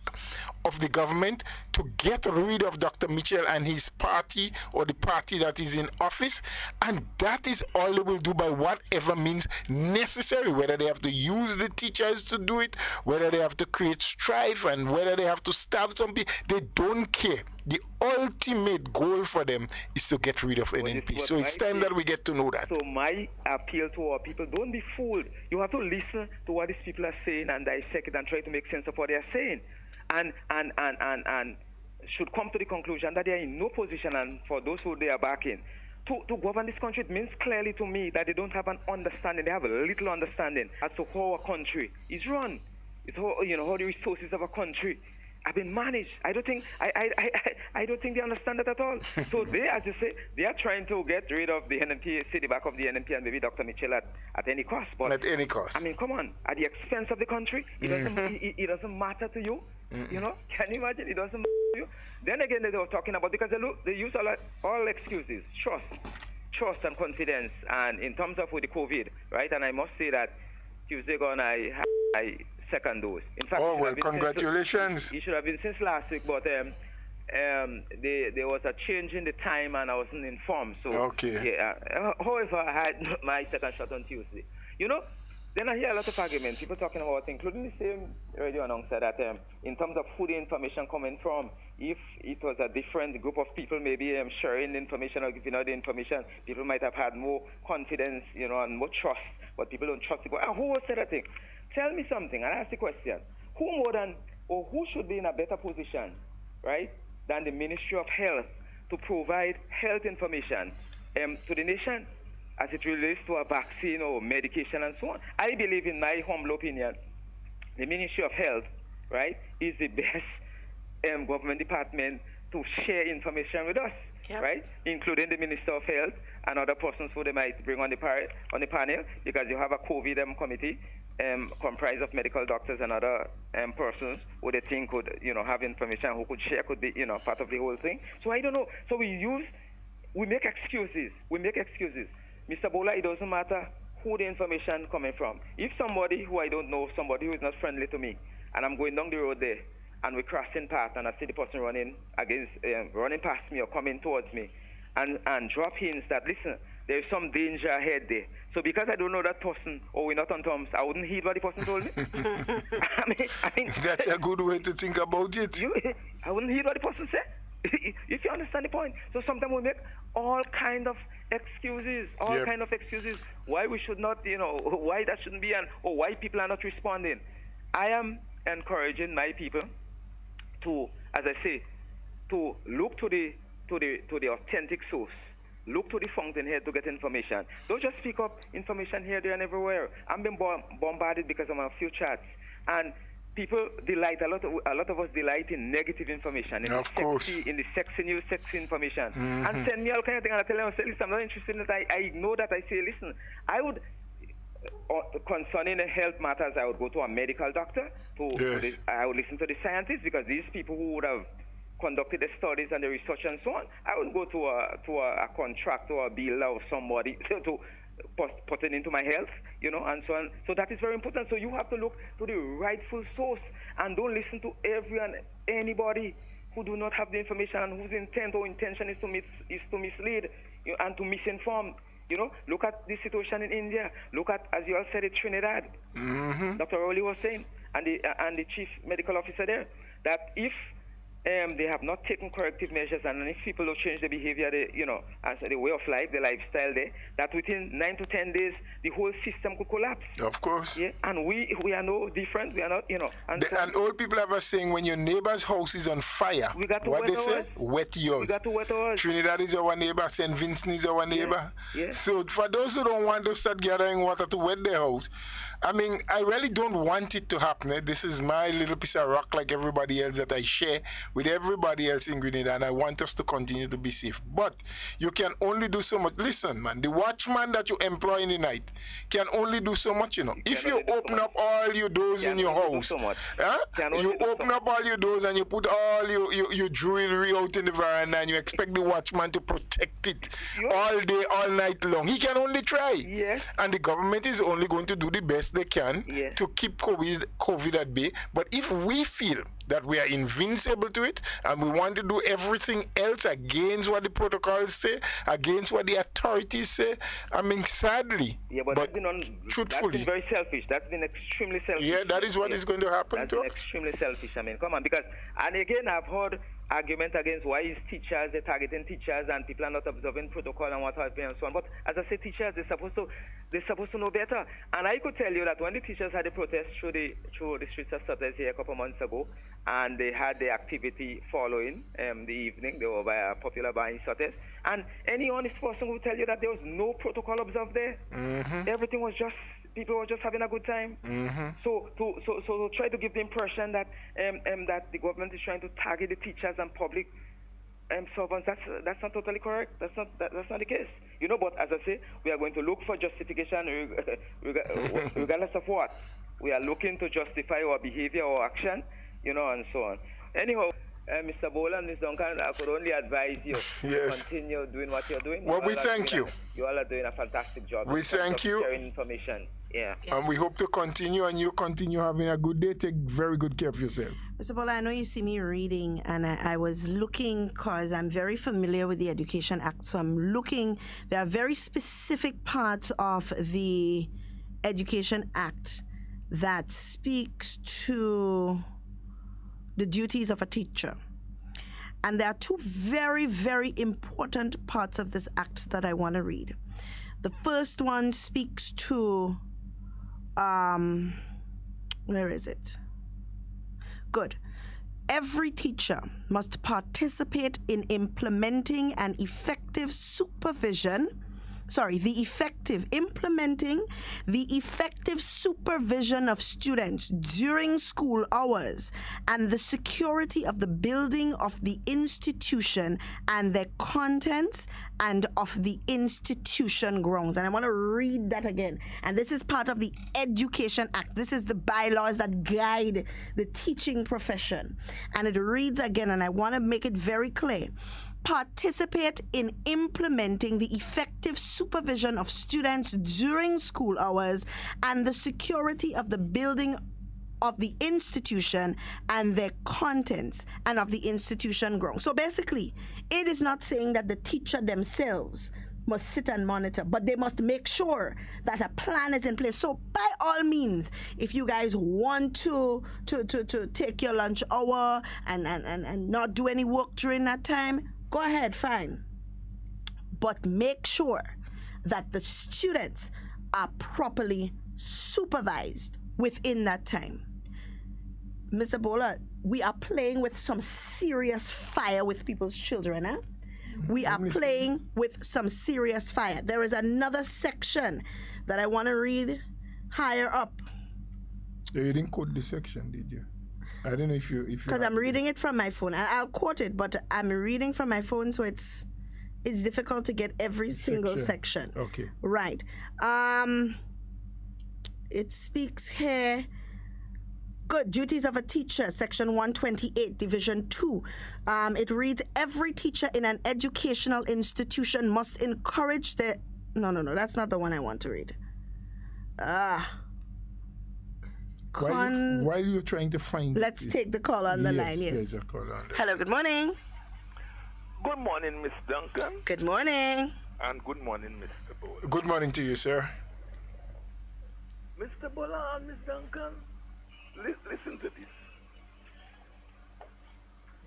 of the government to get rid of Dr. Mitchell and his party or the party that is in office, and that is all they will do by whatever means necessary, whether they have to use the teachers to do it, whether they have to create strife, and whether they have to stab some people. They don't care. The ultimate goal for them is to get rid of NNP. So it's time that we get to know that. So my appeal to our people, don't be fooled. You have to listen to what these people are saying and dissect it and try to make sense of what they are saying. And should come to the conclusion that they are in no position, and for those who they are backing, to govern this country. It means clearly to me that they don't have an understanding. They have a little understanding as to how a country is run. It's how, how the resources of a country have been managed. I don't think they understand that at all. So they, as you say, they are trying to get rid of the NNP, see the back of the NNP and maybe Dr. Mitchell at any cost. But at any cost. I mean, come on, at the expense of the country, it doesn't matter to you. Can you imagine? It doesn't matter to you. Then again, they were talking about, because they use all excuses, trust and confidence, and in terms of with the COVID, right? And I must say that Tuesday gone, I second dose. In fact, congratulations. It should have been since last week, but there was a change in the time and I wasn't informed. So, okay. Yeah, however, I had my second shot on Tuesday. Then I hear a lot of arguments, people talking about, including the same radio announcer, that in terms of who the information coming from, if it was a different group of people maybe sharing the information or giving out the information, people might have had more confidence, and more trust, but people don't trust people. And who said that thing? Tell me something, and I ask the question, who should be in a better position, right, than the Ministry of Health to provide health information to the nation as it relates to a vaccine or medication and so on? I believe, in my humble opinion, the Ministry of Health, right, is the best government department to share information with us, right, including the Minister of Health and other persons who they might bring on the panel, because you have a COVID committee comprised of medical doctors and other persons who they think could, have information, who could share, could be, part of the whole thing. So I don't know. So we make excuses. Mr. Bola, it doesn't matter who the information coming from. If somebody who I don't know, somebody who is not friendly to me, and I'm going down the road there, and we're crossing path, and I see the person running past me or coming towards me, and drop hints that, listen, there's some danger ahead there. So because I don't know that person, or we're not on terms, I wouldn't heed what the person told me. I mean, that's a good way to think about it. I wouldn't heed what the person said. If you understand the point. So sometimes we make all kind of excuses, why we should not, why that shouldn't be, or why people are not responding. I am encouraging my people to, as I say, to look to the authentic source. Look to the fountainhead to get information. Don't just pick up information here, there, and everywhere. I'm being bombarded because of a few chats, and people delight, a lot of us delight in negative information, in the sexy news, sexy information, and send me all kind of things, and I tell them, listen, I'm not interested in that. I know that. I say, listen, I would, concerning health matters, I would go to a medical doctor, I would listen to the scientists, because these people who would have conducted the studies and the research and so on, I would go to a contract or a bill of somebody to put it into my health, and so on. So that is very important. So you have to look to the rightful source, and don't listen to anybody who do not have the information and whose intent or intention is to mislead and to misinform. Look at the situation in India. Look at, as you all said, Trinidad. Dr. Rowley was saying, and the chief medical officer there, that if they have not taken corrective measures, and if people don't change their behavior, as the way of life, the lifestyle there, that within 9 to 10 days, the whole system could collapse. Of course. Yeah, and we are no different. We are not, And old people have a saying, when your neighbor's house is on fire, we got to what wet they say? ours. Wet yours. We got to wet ours. Trinidad is our neighbor, St. Vincent is our neighbor. Yeah. So for those who don't want to start gathering water to wet their house, I mean, I really don't want it to happen. This is my little piece of rock like everybody else that I share with everybody else in Grenada, and I want us to continue to be safe. But you can only do so much. Listen, man, the watchman that you employ in the night can only do so much, If you open up all your doors in your house, you open up all your doors and you put all your jewelry out in the veranda and you expect the watchman to protect it all day, all night long. He can only try. Yes. And the government is only going to do the best they can to keep COVID at bay. But if we feel that we are invincible to it and we want to do everything else against what the protocols say, against what the authorities say, I mean, sadly, but truthfully, that's been very selfish. That's been extremely selfish. Yeah, that is what is going to happen that's to been us. Extremely selfish. I mean, come on, because, and again, I've heard argument against why is teachers, they're targeting teachers and people are not observing protocol and what have you and so on. But as I say, teachers, they're supposed to know better. And I could tell you that when the teachers had a protest through the streets of Sutters here a couple of months ago, and they had the activity following the evening, they were by a popular bar in Sutters, and any honest person will tell you that there was no protocol observed there. Mm-hmm. Everything was just, people were just having a good time. Mm-hmm. So to try to give the impression that that the government is trying to target the teachers and public servants, that's not totally correct. That's not the case. But as I say, we are going to look for justification regardless of what. We are looking to justify our behavior or action, and so on. Anyhow, Mr. Bola and Ms. Duncan, I could only advise you to continue doing what you're doing. Well, we thank you. You all are doing a fantastic job. We thank you. Sharing information. Yeah. And we hope to continue, and you continue having a good day. Take very good care of yourself. Mr. Bola, I know you see me reading, and I was looking because I'm very familiar with the Education Act. So I'm looking, there are very specific parts of the Education Act that speaks to the duties of a teacher. And there are two very, very important parts of this act that I want to read. The first one speaks to, where is it? Good. Every teacher must participate in implementing an effective implementing the effective supervision of students during school hours and the security of the building of the institution and their contents and of the institution grounds. And I want to read that again. And this is part of the Education Act. This is the bylaws that guide the teaching profession. And it reads again, and I want to make it very clear. Participate in implementing the effective supervision of students during school hours and the security of the building of the institution and their contents and of the institution grounds. So basically, it is not saying that the teacher themselves must sit and monitor, but they must make sure that a plan is in place. So by all means, if you guys want to take your lunch hour and not do any work during that time, go ahead, fine. But make sure that the students are properly supervised within that time. Mr. Bola, we are playing with some serious fire with people's children, huh? We are playing with some serious fire. There is another section that I want to read higher up. You didn't quote the section, did you? I don't know if you because I'm reading it from my phone. I'll quote it, but I'm reading from my phone, so it's difficult to get every single section. Okay. Right. It speaks here. Good. Duties of a teacher, Section 128, Division 2. It reads, every teacher in an educational institution must encourage the... No, that's not the one I want to read. While you're trying to find Let's take the call on the line, yes. There's a call on the Hello, good morning. Good morning, Miss Duncan. Good morning. And good morning, Mr. Bola. Good morning to you, sir. Mr. Bola and Miss Duncan, listen to this.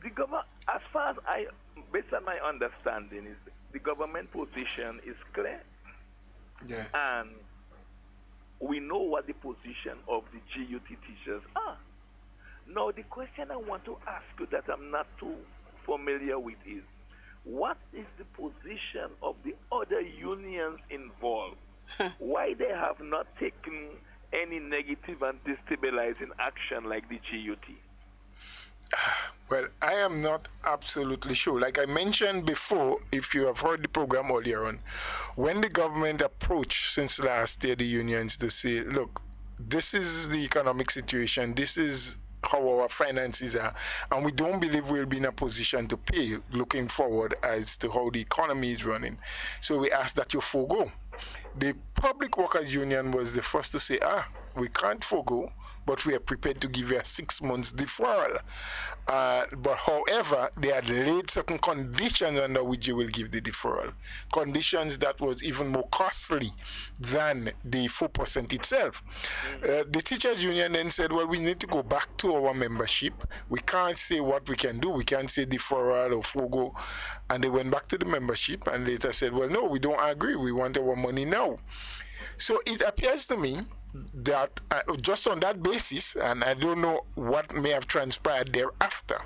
the government, as far as based on my understanding, is the government position is clear, Yes. and we know what the position of the GUT teachers are. Now, the question I want to ask you that I'm not too familiar with is, what is the position of the other unions involved? Why they have not taken any negative and destabilizing action like the GUT? Well, I am not absolutely sure. Like I mentioned before, if you have heard the program earlier on, when the government approached since last year the unions to say, look, this is the economic situation, this is how our finances are, and we don't believe we'll be in a position to pay looking forward as to how the economy is running. So we ask that you forego. The Public Workers Union was the first to say, we can't forego, but we are prepared to give you a 6 months deferral. But however, they had laid certain conditions under which you will give the deferral. Conditions that was even more costly than the 4% itself. The teachers union then said, well, we need to go back to our membership. We can't say what we can do. We can't say deferral or forego. And they went back to the membership and later said, well, no, we don't agree. We want our money now. So it appears to me that just on that basis, and I don't know what may have transpired thereafter,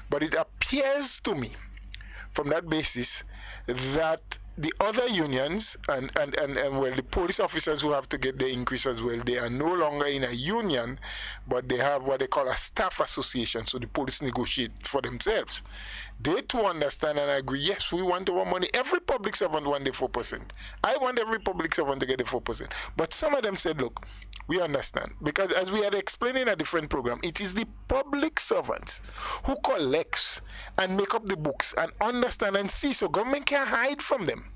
but it appears to me from that basis that the other unions and well, the police officers who have to get their increase as well, they are no longer in a union, but they have what they call a staff association, so the police negotiate for themselves. They too understand and agree, yes, we want our money. Every public servant want the 4%. I want every public servant to get the 4%. But some of them said, look, we understand. Because as we had explained in a different program, it is the public servants who collects and make up the books and understand and see, so government can't hide from them.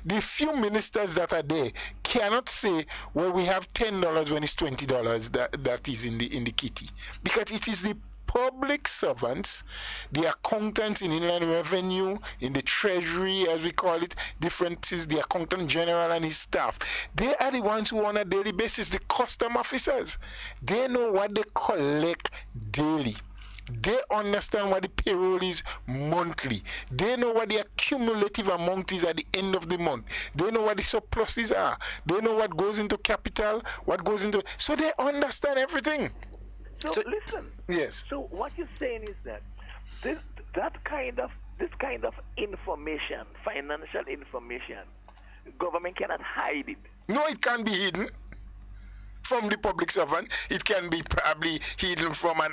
The few ministers that are there cannot say, well, we have $10 when it's $20 that is in the kitty. Because it is the public servants, the accountants in Inland Revenue, in the Treasury, as we call it, differences, the Accountant General and his staff. They are the ones who on a daily basis, the custom officers. They know what they collect daily. They understand what the payroll is monthly. They know what the accumulative amount is at the end of the month. They know what the surpluses are. They know what goes into capital, what goes into... So they understand everything. So listen. Yes. So what you're saying is that this kind of information, financial information, government cannot hide it. No, it can't be hidden from the public servant. It can be probably hidden from an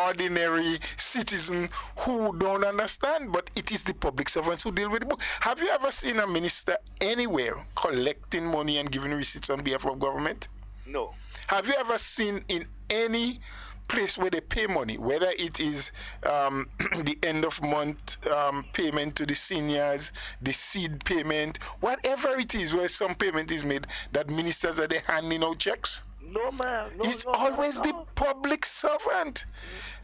ordinary citizen who don't understand, but it is the public servants who deal with the book. Have you ever seen a minister anywhere collecting money and giving receipts on behalf of government? No. Have you ever seen in any place where they pay money, whether it is the end of month payment to the seniors, the seed payment, whatever it is where some payment is made, that ministers are there handing out checks? No, man. No, it's no, always no. the public servant.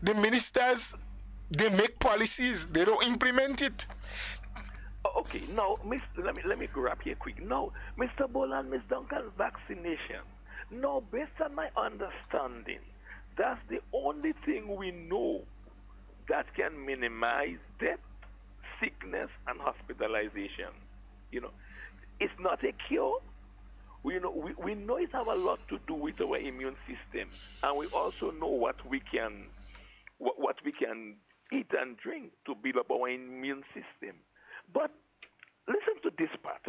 The ministers, they make policies, they don't implement it. Okay, now, let me grab here quick. Now, Mr. Boland, Ms. Duncan, vaccination. Now, based on my understanding, that's the only thing we know that can minimize death, sickness, and hospitalization. You know, it's not a cure. We know it have a lot to do with our immune system, and we also know what we can eat and drink to build up our immune system. But listen to this part,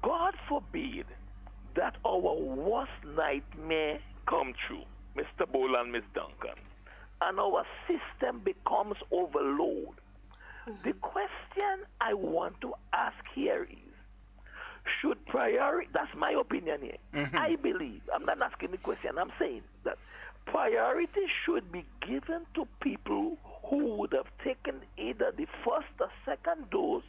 God forbid that our worst nightmare come true, Mr. Boland, Ms. Duncan, and our system becomes overload. The question I want to ask here is, should priority, that's my opinion here. I believe, I'm not asking the question, I'm saying that priority should be given to people who would have taken either the first or second dose,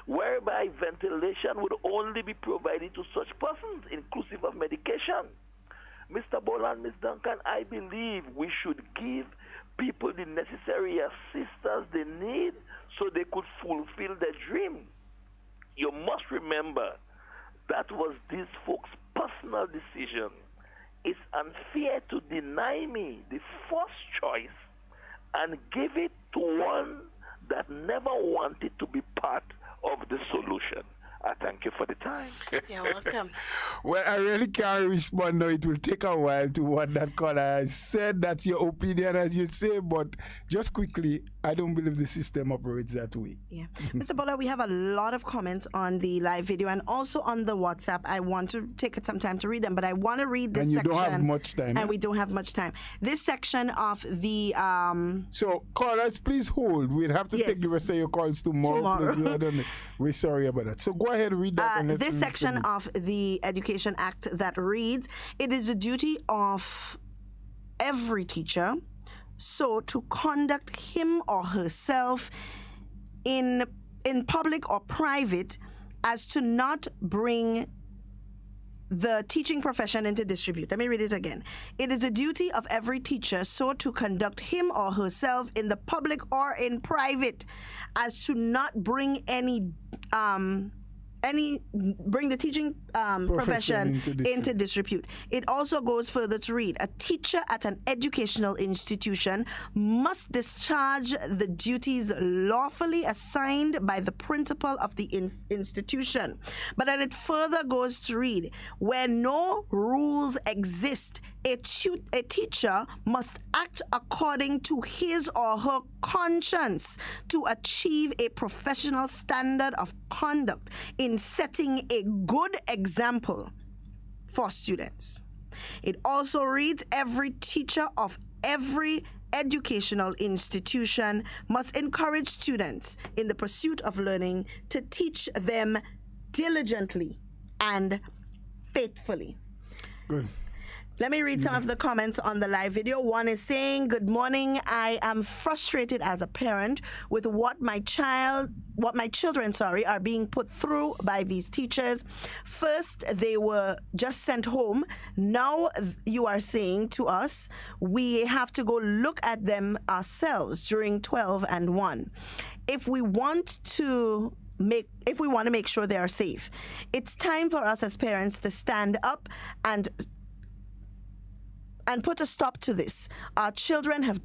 whereby ventilation would only be provided to such persons, inclusive of medication. Mr. Boland, Ms. Duncan, I believe we should give people the necessary assistance they need so they could fulfill their dream. You must remember that was these folks' personal decision. It's unfair to deny me the first choice and give it to one that never wanted to be part of the solution. I thank you for the time. You're welcome. Well, I really can't respond now. It will take a while to what that caller has said. That's your opinion, as you say, but just quickly, I don't believe the system operates that way. Yeah. Mr. Bola, we have a lot of comments on the live video and also on the WhatsApp. I want to take some time to read them, but I want to read this And you section. don't have much time. And we don't have much time. This section of the... So, callers, please hold. We'll have to take the rest of your calls tomorrow. We're sorry about that. So, go ahead, read that. And this section of the Education Act that reads, it is the duty of every teacher to conduct him or herself in public or private as to not bring the teaching profession into disrepute. Let me read it again. It is the duty of every teacher to conduct him or herself in the public or in private as to not bring bring the teaching profession into disrepute. It also goes further to read, a teacher at an educational institution must discharge the duties lawfully assigned by the principal of the institution. But then it further goes to read, where no rules exist, a teacher must act according to his or her conscience to achieve a professional standard of conduct in setting a good example for students. It also reads, every teacher of every educational institution must encourage students in the pursuit of learning to teach them diligently and faithfully. Good. Let me read some of the comments on the live video. One is saying, good morning. I am frustrated as a parent with what my children are being put through by these teachers. First, they were just sent home. Now you are saying to us, we have to go look at them ourselves during 12 and 1. If we want to make sure they are safe, it's time for us as parents to stand up and put a stop to this. Our children have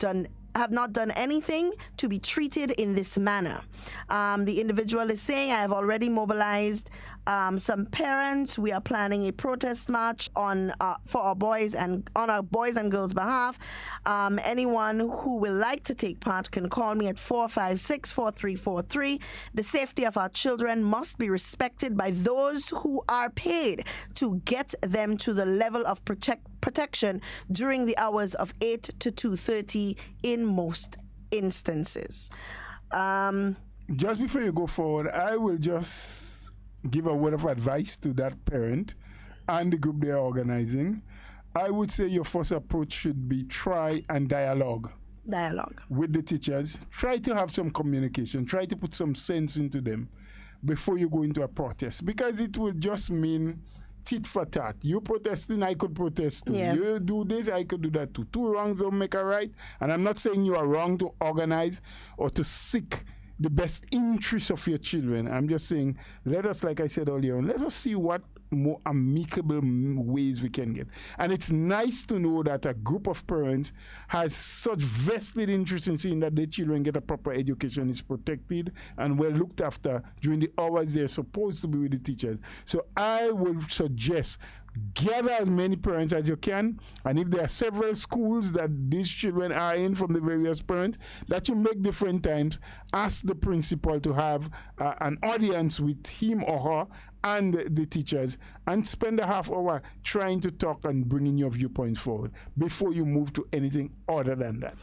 not done anything to be treated in this manner. The individual is saying, I have already mobilized some parents. We are planning a protest march for our boys and on our boys and girls' behalf. Anyone who will like to take part can call me at 456-4343. The safety of our children must be respected by those who are paid to get them to the level of protection during the hours of 8 to 2:30 in most instances. Just before you go forward, I will just give a word of advice to that parent and the group they are organizing. I would say your first approach should be try and dialogue with the teachers. Try to have some communication. Try to put some sense into them before you go into a protest, because it will just mean tit for tat. You protesting, I could protest too. Yeah. You do this, I could do that too. Two wrongs don't make a right. And I'm not saying you are wrong to organize or to seek the best interests of your children. I'm just saying, let us, like I said earlier, let us see what more amicable ways we can get. And it's nice to know that a group of parents has such vested interest in seeing that their children get a proper education, is protected and well looked after during the hours they're supposed to be with the teachers. So I would suggest gather as many parents as you can, and if there are several schools that these children are in from the various parents, that you make different times, ask the principal to have an audience with him or her and the teachers, and spend a half hour trying to talk and bringing your viewpoints forward before you move to anything other than that.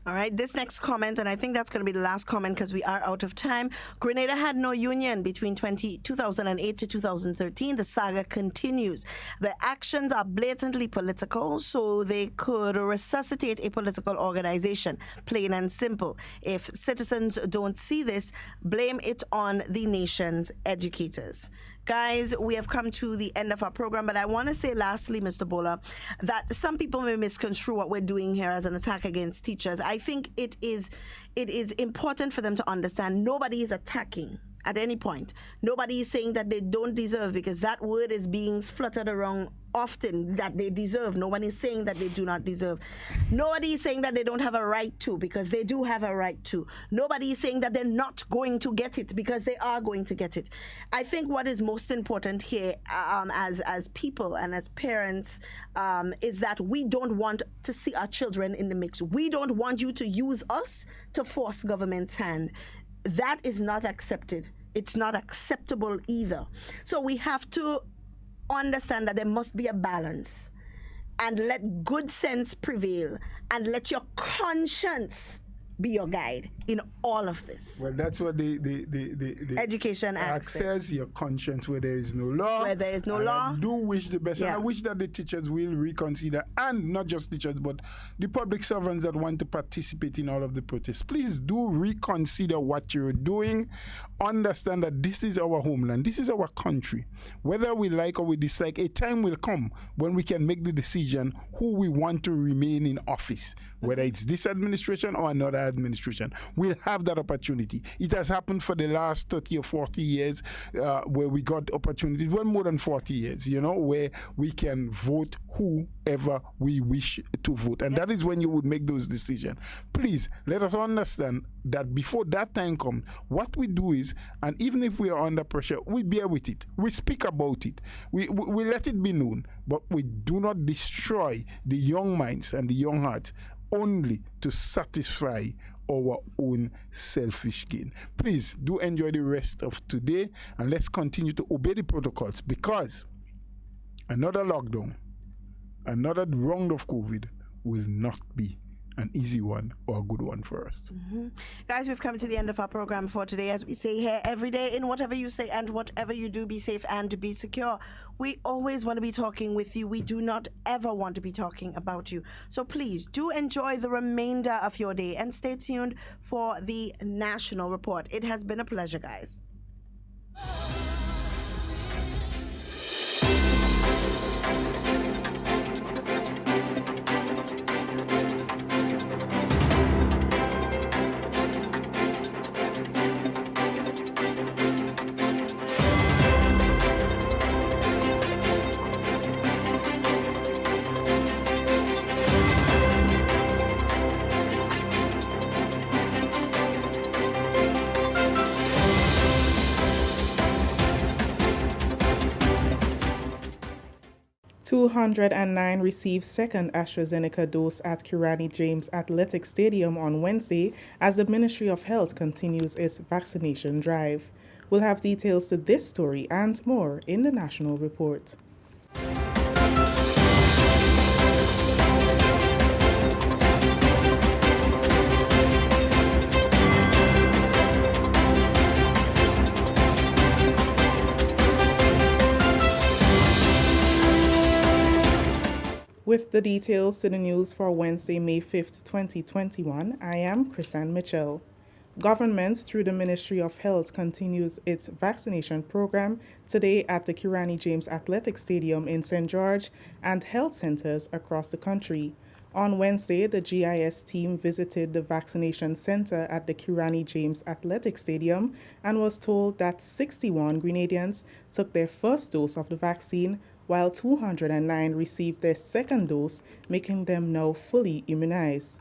All right, this next comment, and I think that's going to be the last comment because we are out of time. Grenada had no union between 2008 to 2013. The saga continues. The actions are blatantly political, so they could resuscitate a political organization, plain and simple. If citizens don't see this, blame it on the nation's educators. Guys, we have come to the end of our program, but I want to say lastly, Mr. Bola, that some people may misconstrue what we're doing here as an attack against teachers. I think it is important for them to understand nobody is attacking at any point. Nobody is saying that they don't deserve, because that word is being fluttered around often, that they deserve. Nobody is saying that they do not deserve. Nobody is saying that they don't have a right to, because they do have a right to. Nobody is saying that they're not going to get it, because they are going to get it. I think what is most important here, as people and as parents, is that we don't want to see our children in the mix. We don't want you to use us to force government's hand. That is not accepted. It's not acceptable either. So we have to understand that there must be a balance, and let good sense prevail, and let your conscience be your guide in all of this. Well, that's what the Education access. Your conscience where there is no law. Where there is no and law. I do wish the best. Yeah. And I wish that the teachers will reconsider, and not just teachers, but the public servants that want to participate in all of the protests. Please do reconsider what you're doing. Understand that this is our homeland. This is our country. Whether we like or we dislike, a time will come when we can make the decision who we want to remain in office, whether it's this administration or another administration. We'll have that opportunity. It has happened for the last 30 or 40 years where we got opportunities, well, more than 40 years, where we can vote whoever we wish to vote. And that is when you would make those decisions. Please, let us understand that before that time comes, what we do is, and even if we are under pressure, we bear with it. We speak about it. We let it be known, but we do not destroy the young minds and the young hearts only to satisfy our own selfish gain. Please do enjoy the rest of today, and let's continue to obey the protocols, because another lockdown, another round of COVID will not be an easy one or a good one for us. Guys, we've come to the end of our program for today. As we say here every day, in whatever you say and whatever you do, be safe and be secure. We always want to be talking with you. We do not ever want to be talking about you. So please do enjoy the remainder of your day, and stay tuned for the National Report. It has been a pleasure, guys. 209 received second AstraZeneca dose at Grenada James Athletic Stadium on Wednesday as the Ministry of Health continues its vaccination drive. We'll have details to this story and more in the National Report. With the details to the news for Wednesday, May 5th, 2021, I am Chrisanne Mitchell. Government, through the Ministry of Health, continues its vaccination program today at the Grenada James Athletic Stadium in St. George and health centers across the country. On Wednesday, the GIS team visited the vaccination center at the Grenada James Athletic Stadium and was told that 61 Grenadians took their first dose of the vaccine, while 209 received their second dose, making them now fully immunized.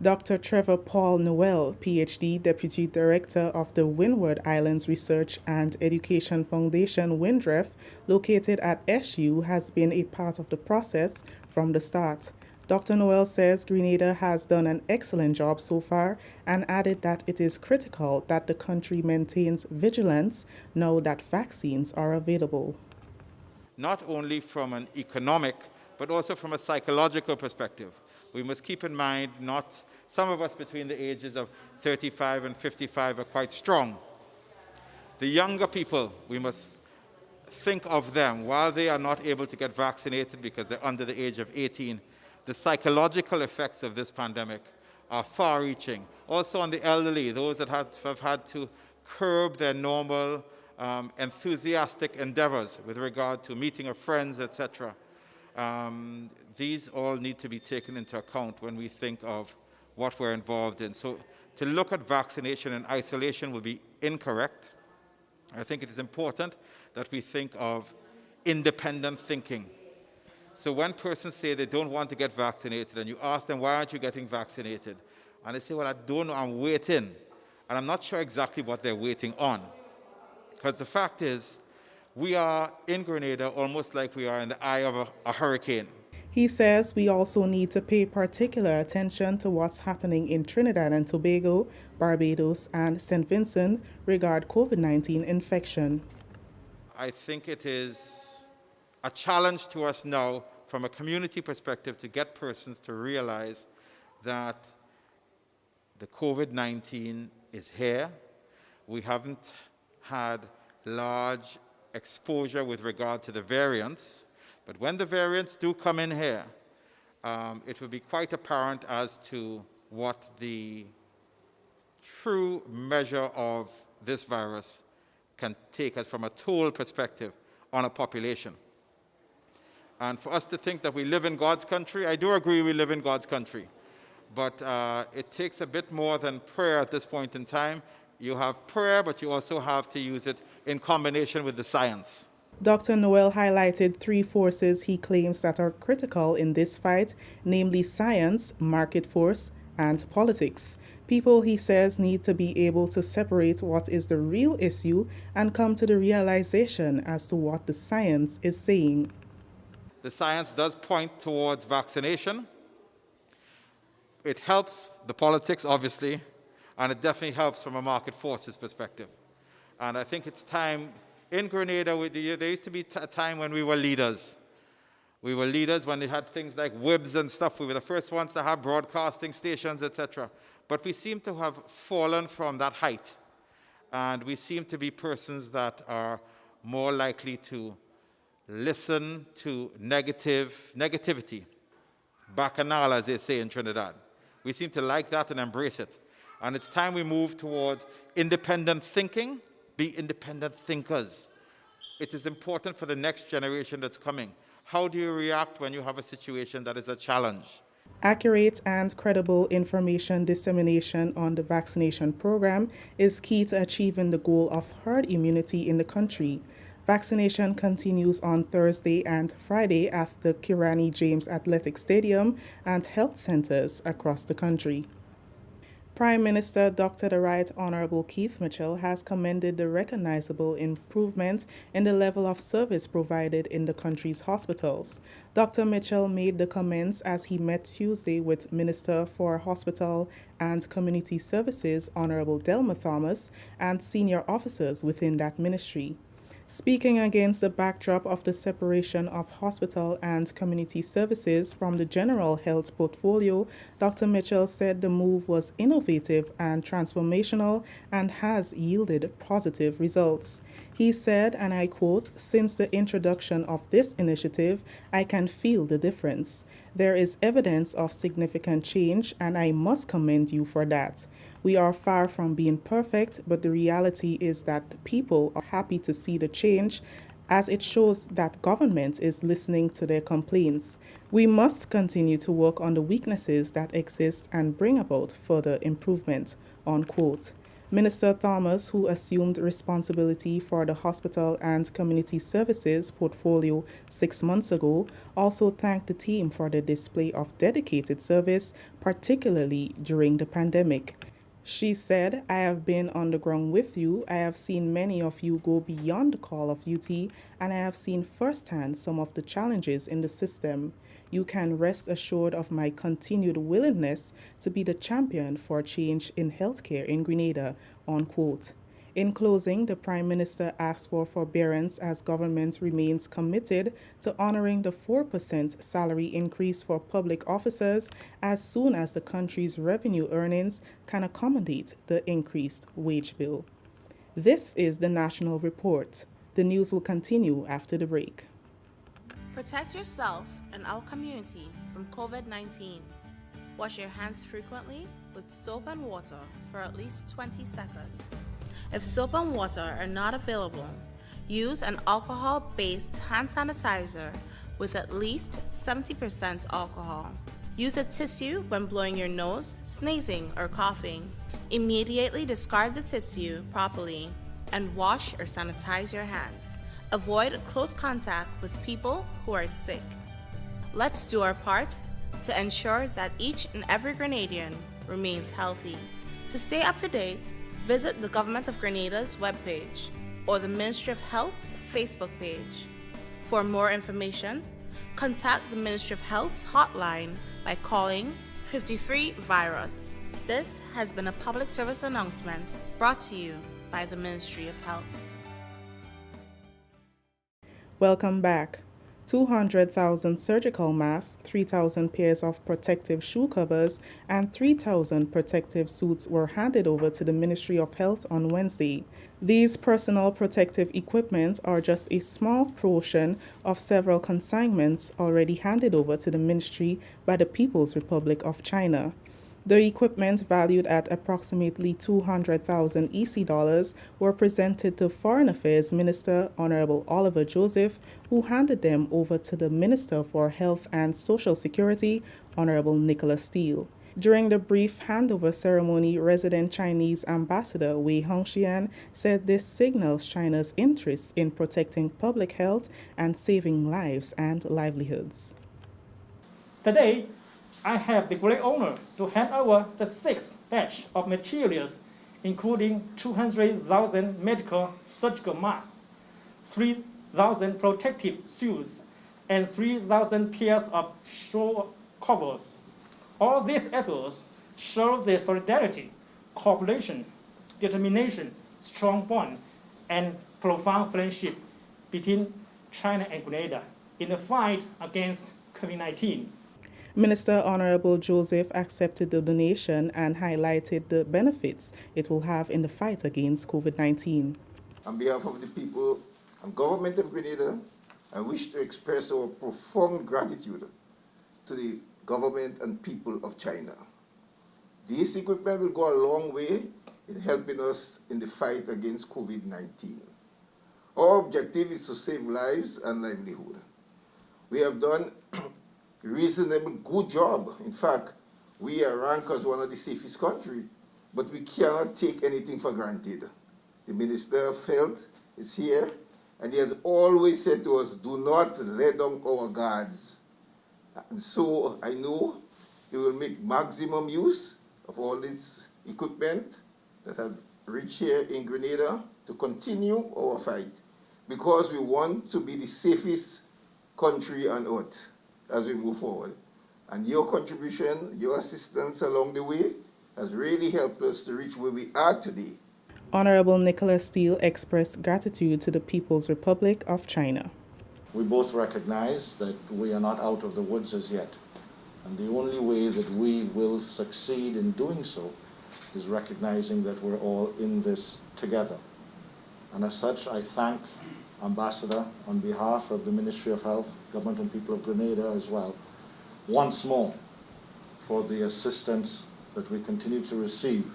Dr. Trevor Paul Noel, PhD, Deputy Director of the Windward Islands Research and Education Foundation, WINDREF, located at SU, has been a part of the process from the start. Dr. Noel says Grenada has done an excellent job so far and added that it is critical that the country maintains vigilance now that vaccines are available. Not only from an economic, but also from a psychological perspective. We must keep in mind some of us between the ages of 35 and 55 are quite strong. The younger people, we must think of them while they are not able to get vaccinated because they're under the age of 18. The psychological effects of this pandemic are far-reaching. Also on the elderly, those that have had to curb their normal enthusiastic endeavors with regard to meeting of friends, etc. These all need to be taken into account when we think of what we're involved in. So to look at vaccination in isolation will be incorrect. I think it is important that we think of independent thinking. So when persons say they don't want to get vaccinated, and you ask them, why aren't you getting vaccinated? And they say, well, I don't know, I'm waiting. And I'm not sure exactly what they're waiting on. Because the fact is, we are in Grenada almost like we are in the eye of a hurricane. He says we also need to pay particular attention to what's happening in Trinidad and Tobago, Barbados, and St. Vincent regarding COVID-19 infection. I think it is a challenge to us now from a community perspective to get persons to realize that the COVID-19 is here. We haven't had large exposure with regard to the variants, but when the variants do come in here, it will be quite apparent as to what the true measure of this virus can take us from a total perspective on a population. And for us to think that we live in God's country, I do agree we live in God's country. But it takes a bit more than prayer at this point in time. You have prayer, but you also have to use it in combination with the science. Dr. Noel highlighted 3 forces he claims that are critical in this fight, namely science, market force, and politics. People, he says, need to be able to separate what is the real issue and come to the realization as to what the science is saying. The science does point towards vaccination. It helps the politics, obviously, and it definitely helps from a market forces perspective. And I think it's time, in Grenada, there used to be a time when we were leaders. We were leaders when they had things like WeiVybz and stuff. We were the first ones to have broadcasting stations, etc. But we seem to have fallen from that height. And we seem to be persons that are more likely to listen to negativity, bacchanal, as they say in Trinidad. We seem to like that and embrace it. And it's time we move towards independent thinking, be independent thinkers. It is important for the next generation that's coming. How do you react when you have a situation that is a challenge? Accurate and credible information dissemination on the vaccination program is key to achieving the goal of herd immunity in the country. Vaccination continues on Thursday and Friday at the Kirani James Athletic Stadium and health centers across the country. Prime Minister Dr. the Right Honorable Keith Mitchell has commended the recognizable improvement in the level of service provided in the country's hospitals. Dr. Mitchell made the comments as he met Tuesday with Minister for Hospital and Community Services Honorable Delma Thomas and senior officers within that ministry. Speaking against the backdrop of the separation of hospital and community services from the general health portfolio, Dr. Mitchell said the move was innovative and transformational and has yielded positive results. He said, and I quote, "Since the introduction of this initiative, I can feel the difference. There is evidence of significant change, and I must commend you for that. We are far from being perfect, but the reality is that people are happy to see the change as it shows that government is listening to their complaints. We must continue to work on the weaknesses that exist and bring about further improvement," unquote. Minister Thomas, who assumed responsibility for the hospital and community services portfolio 6 months ago, also thanked the team for the display of dedicated service, particularly during the pandemic. She said, "I have been on the ground with you. I have seen many of you go beyond the call of duty, and I have seen firsthand some of the challenges in the system. You can rest assured of my continued willingness to be the champion for change in healthcare in Grenada," unquote. In closing, the Prime Minister asked for forbearance as government remains committed to honoring the 4% salary increase for public officers as soon as the country's revenue earnings can accommodate the increased wage bill. This is the National Report. The news will continue after the break. Protect yourself and our community from COVID-19. Wash your hands frequently with soap and water for at least 20 seconds. If soap and water are not available, use an alcohol-based hand sanitizer with at least 70% alcohol. Use a tissue when blowing your nose, sneezing, or coughing. Immediately discard the tissue properly and wash or sanitize your hands. Avoid close contact with people who are sick. Let's do our part to ensure that each and every Grenadian remains healthy. To stay up to date, visit the Government of Grenada's webpage or the Ministry of Health's Facebook page. For more information, contact the Ministry of Health's hotline by calling 53-VIRUS. This has been a public service announcement brought to you by the Ministry of Health. Welcome back. 200,000 surgical masks, 3,000 pairs of protective shoe covers, and 3,000 protective suits were handed over to the Ministry of Health on Wednesday. These personal protective equipment are just a small portion of several consignments already handed over to the ministry by the People's Republic of China. The equipment, valued at approximately 200,000 EC dollars, were presented to Foreign Affairs Minister Honorable Oliver Joseph, who handed them over to the Minister for Health and Social Security, Honorable Nicholas Steele. During the brief handover ceremony, resident Chinese Ambassador Wei Hongxian said this signals China's interest in protecting public health and saving lives and livelihoods. Today, I have the great honor to hand over the sixth batch of materials, including 200,000 medical surgical masks, 3,000 protective suits, and 3,000 pairs of shoe covers. All these efforts show the solidarity, cooperation, determination, strong bond, and profound friendship between China and Grenada in the fight against COVID-19. Minister Honorable Joseph accepted the donation and highlighted the benefits it will have in the fight against COVID-19. On behalf of the people and government of Grenada, I wish to express our profound gratitude to the government and people of China. This equipment will go a long way in helping us in the fight against COVID-19. Our objective is to save lives and livelihood. We have done reasonable good job. In fact, we are ranked as one of the safest countries, but we cannot take anything for granted. The Minister of Health is here, and he has always said to us, do not let down our guards. And so I know he will make maximum use of all this equipment that have reached here in Grenada to continue our fight, because we want to be the safest country on earth as we move forward. And your contribution, your assistance along the way has really helped us to reach where we are today. Honorable Nicholas Steele expressed gratitude to the People's Republic of China. We both recognize that we are not out of the woods as yet. And the only way that we will succeed in doing so is recognizing that we're all in this together. And as such, I thank Ambassador on behalf of the Ministry of Health, Government and People of Grenada as well, once more for the assistance that we continue to receive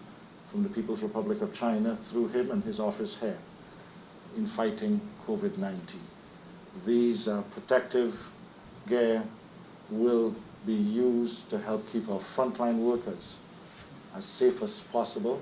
from the People's Republic of China through him and his office here in fighting COVID-19. These protective gear will be used to help keep our frontline workers as safe as possible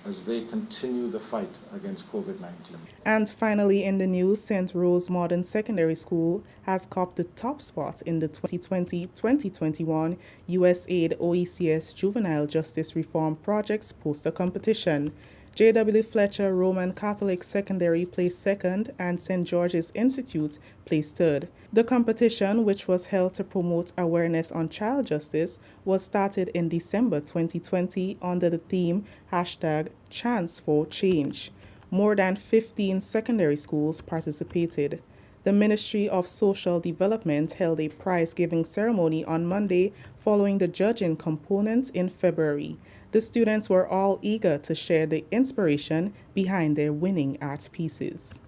as they continue the fight against COVID-19. And finally in the news, St. Rose Modern Secondary School has copped the top spot in the 2020-2021 USAID OECS Juvenile Justice Reform Project's poster competition. J.W. Fletcher Roman Catholic Secondary placed second and St. George's Institute placed third. The competition, which was held to promote awareness on child justice, was started in December 2020 under the theme #ChanceForChange. More than 15 secondary schools participated. The Ministry of Social Development held a prize-giving ceremony on Monday following the judging component in February. The students were all eager to share the inspiration behind their winning art pieces.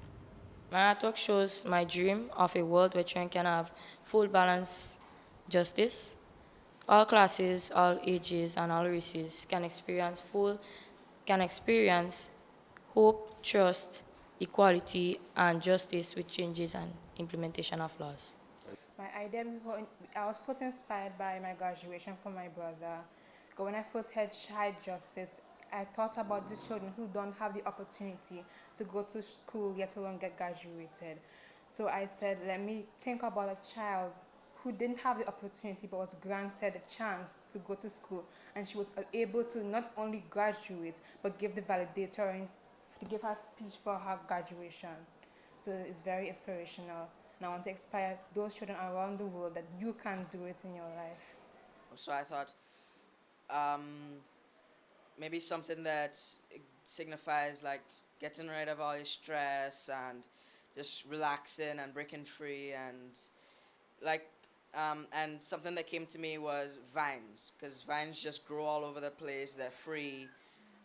My artwork shows my dream of a world where children can have full balanced justice. All classes, all ages, and all races can experience hope, trust, equality, and justice with changes and implementation of laws. My idea, I was first inspired by my graduation from my brother. When I first had child justice, I thought about these children who don't have the opportunity to go to school, yet alone get graduated. So I said, let me think about a child who didn't have the opportunity but was granted a chance to go to school, and she was able to not only graduate but give the valedictorians to give her speech for her graduation. So it's very inspirational, and I want to inspire those children around the world that you can do it in your life. So I thought maybe something that signifies like getting rid of all your stress and just relaxing and breaking free, and like and something that came to me was vines, because vines just grow all over the place, they're free,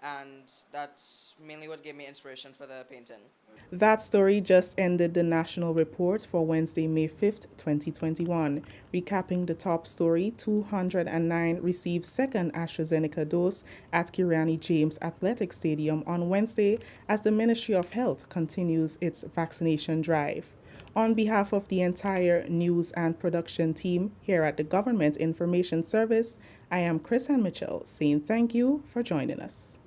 and that's mainly what gave me inspiration for the painting. That story just ended the national report for Wednesday, May 5th, 2021. Recapping the top story, 209 received second AstraZeneca dose at Kirani James Athletic Stadium on Wednesday as the Ministry of Health continues its vaccination drive. On behalf of the entire news and production team here at the Government Information Service, I am Chris and Mitchell saying thank you for joining us.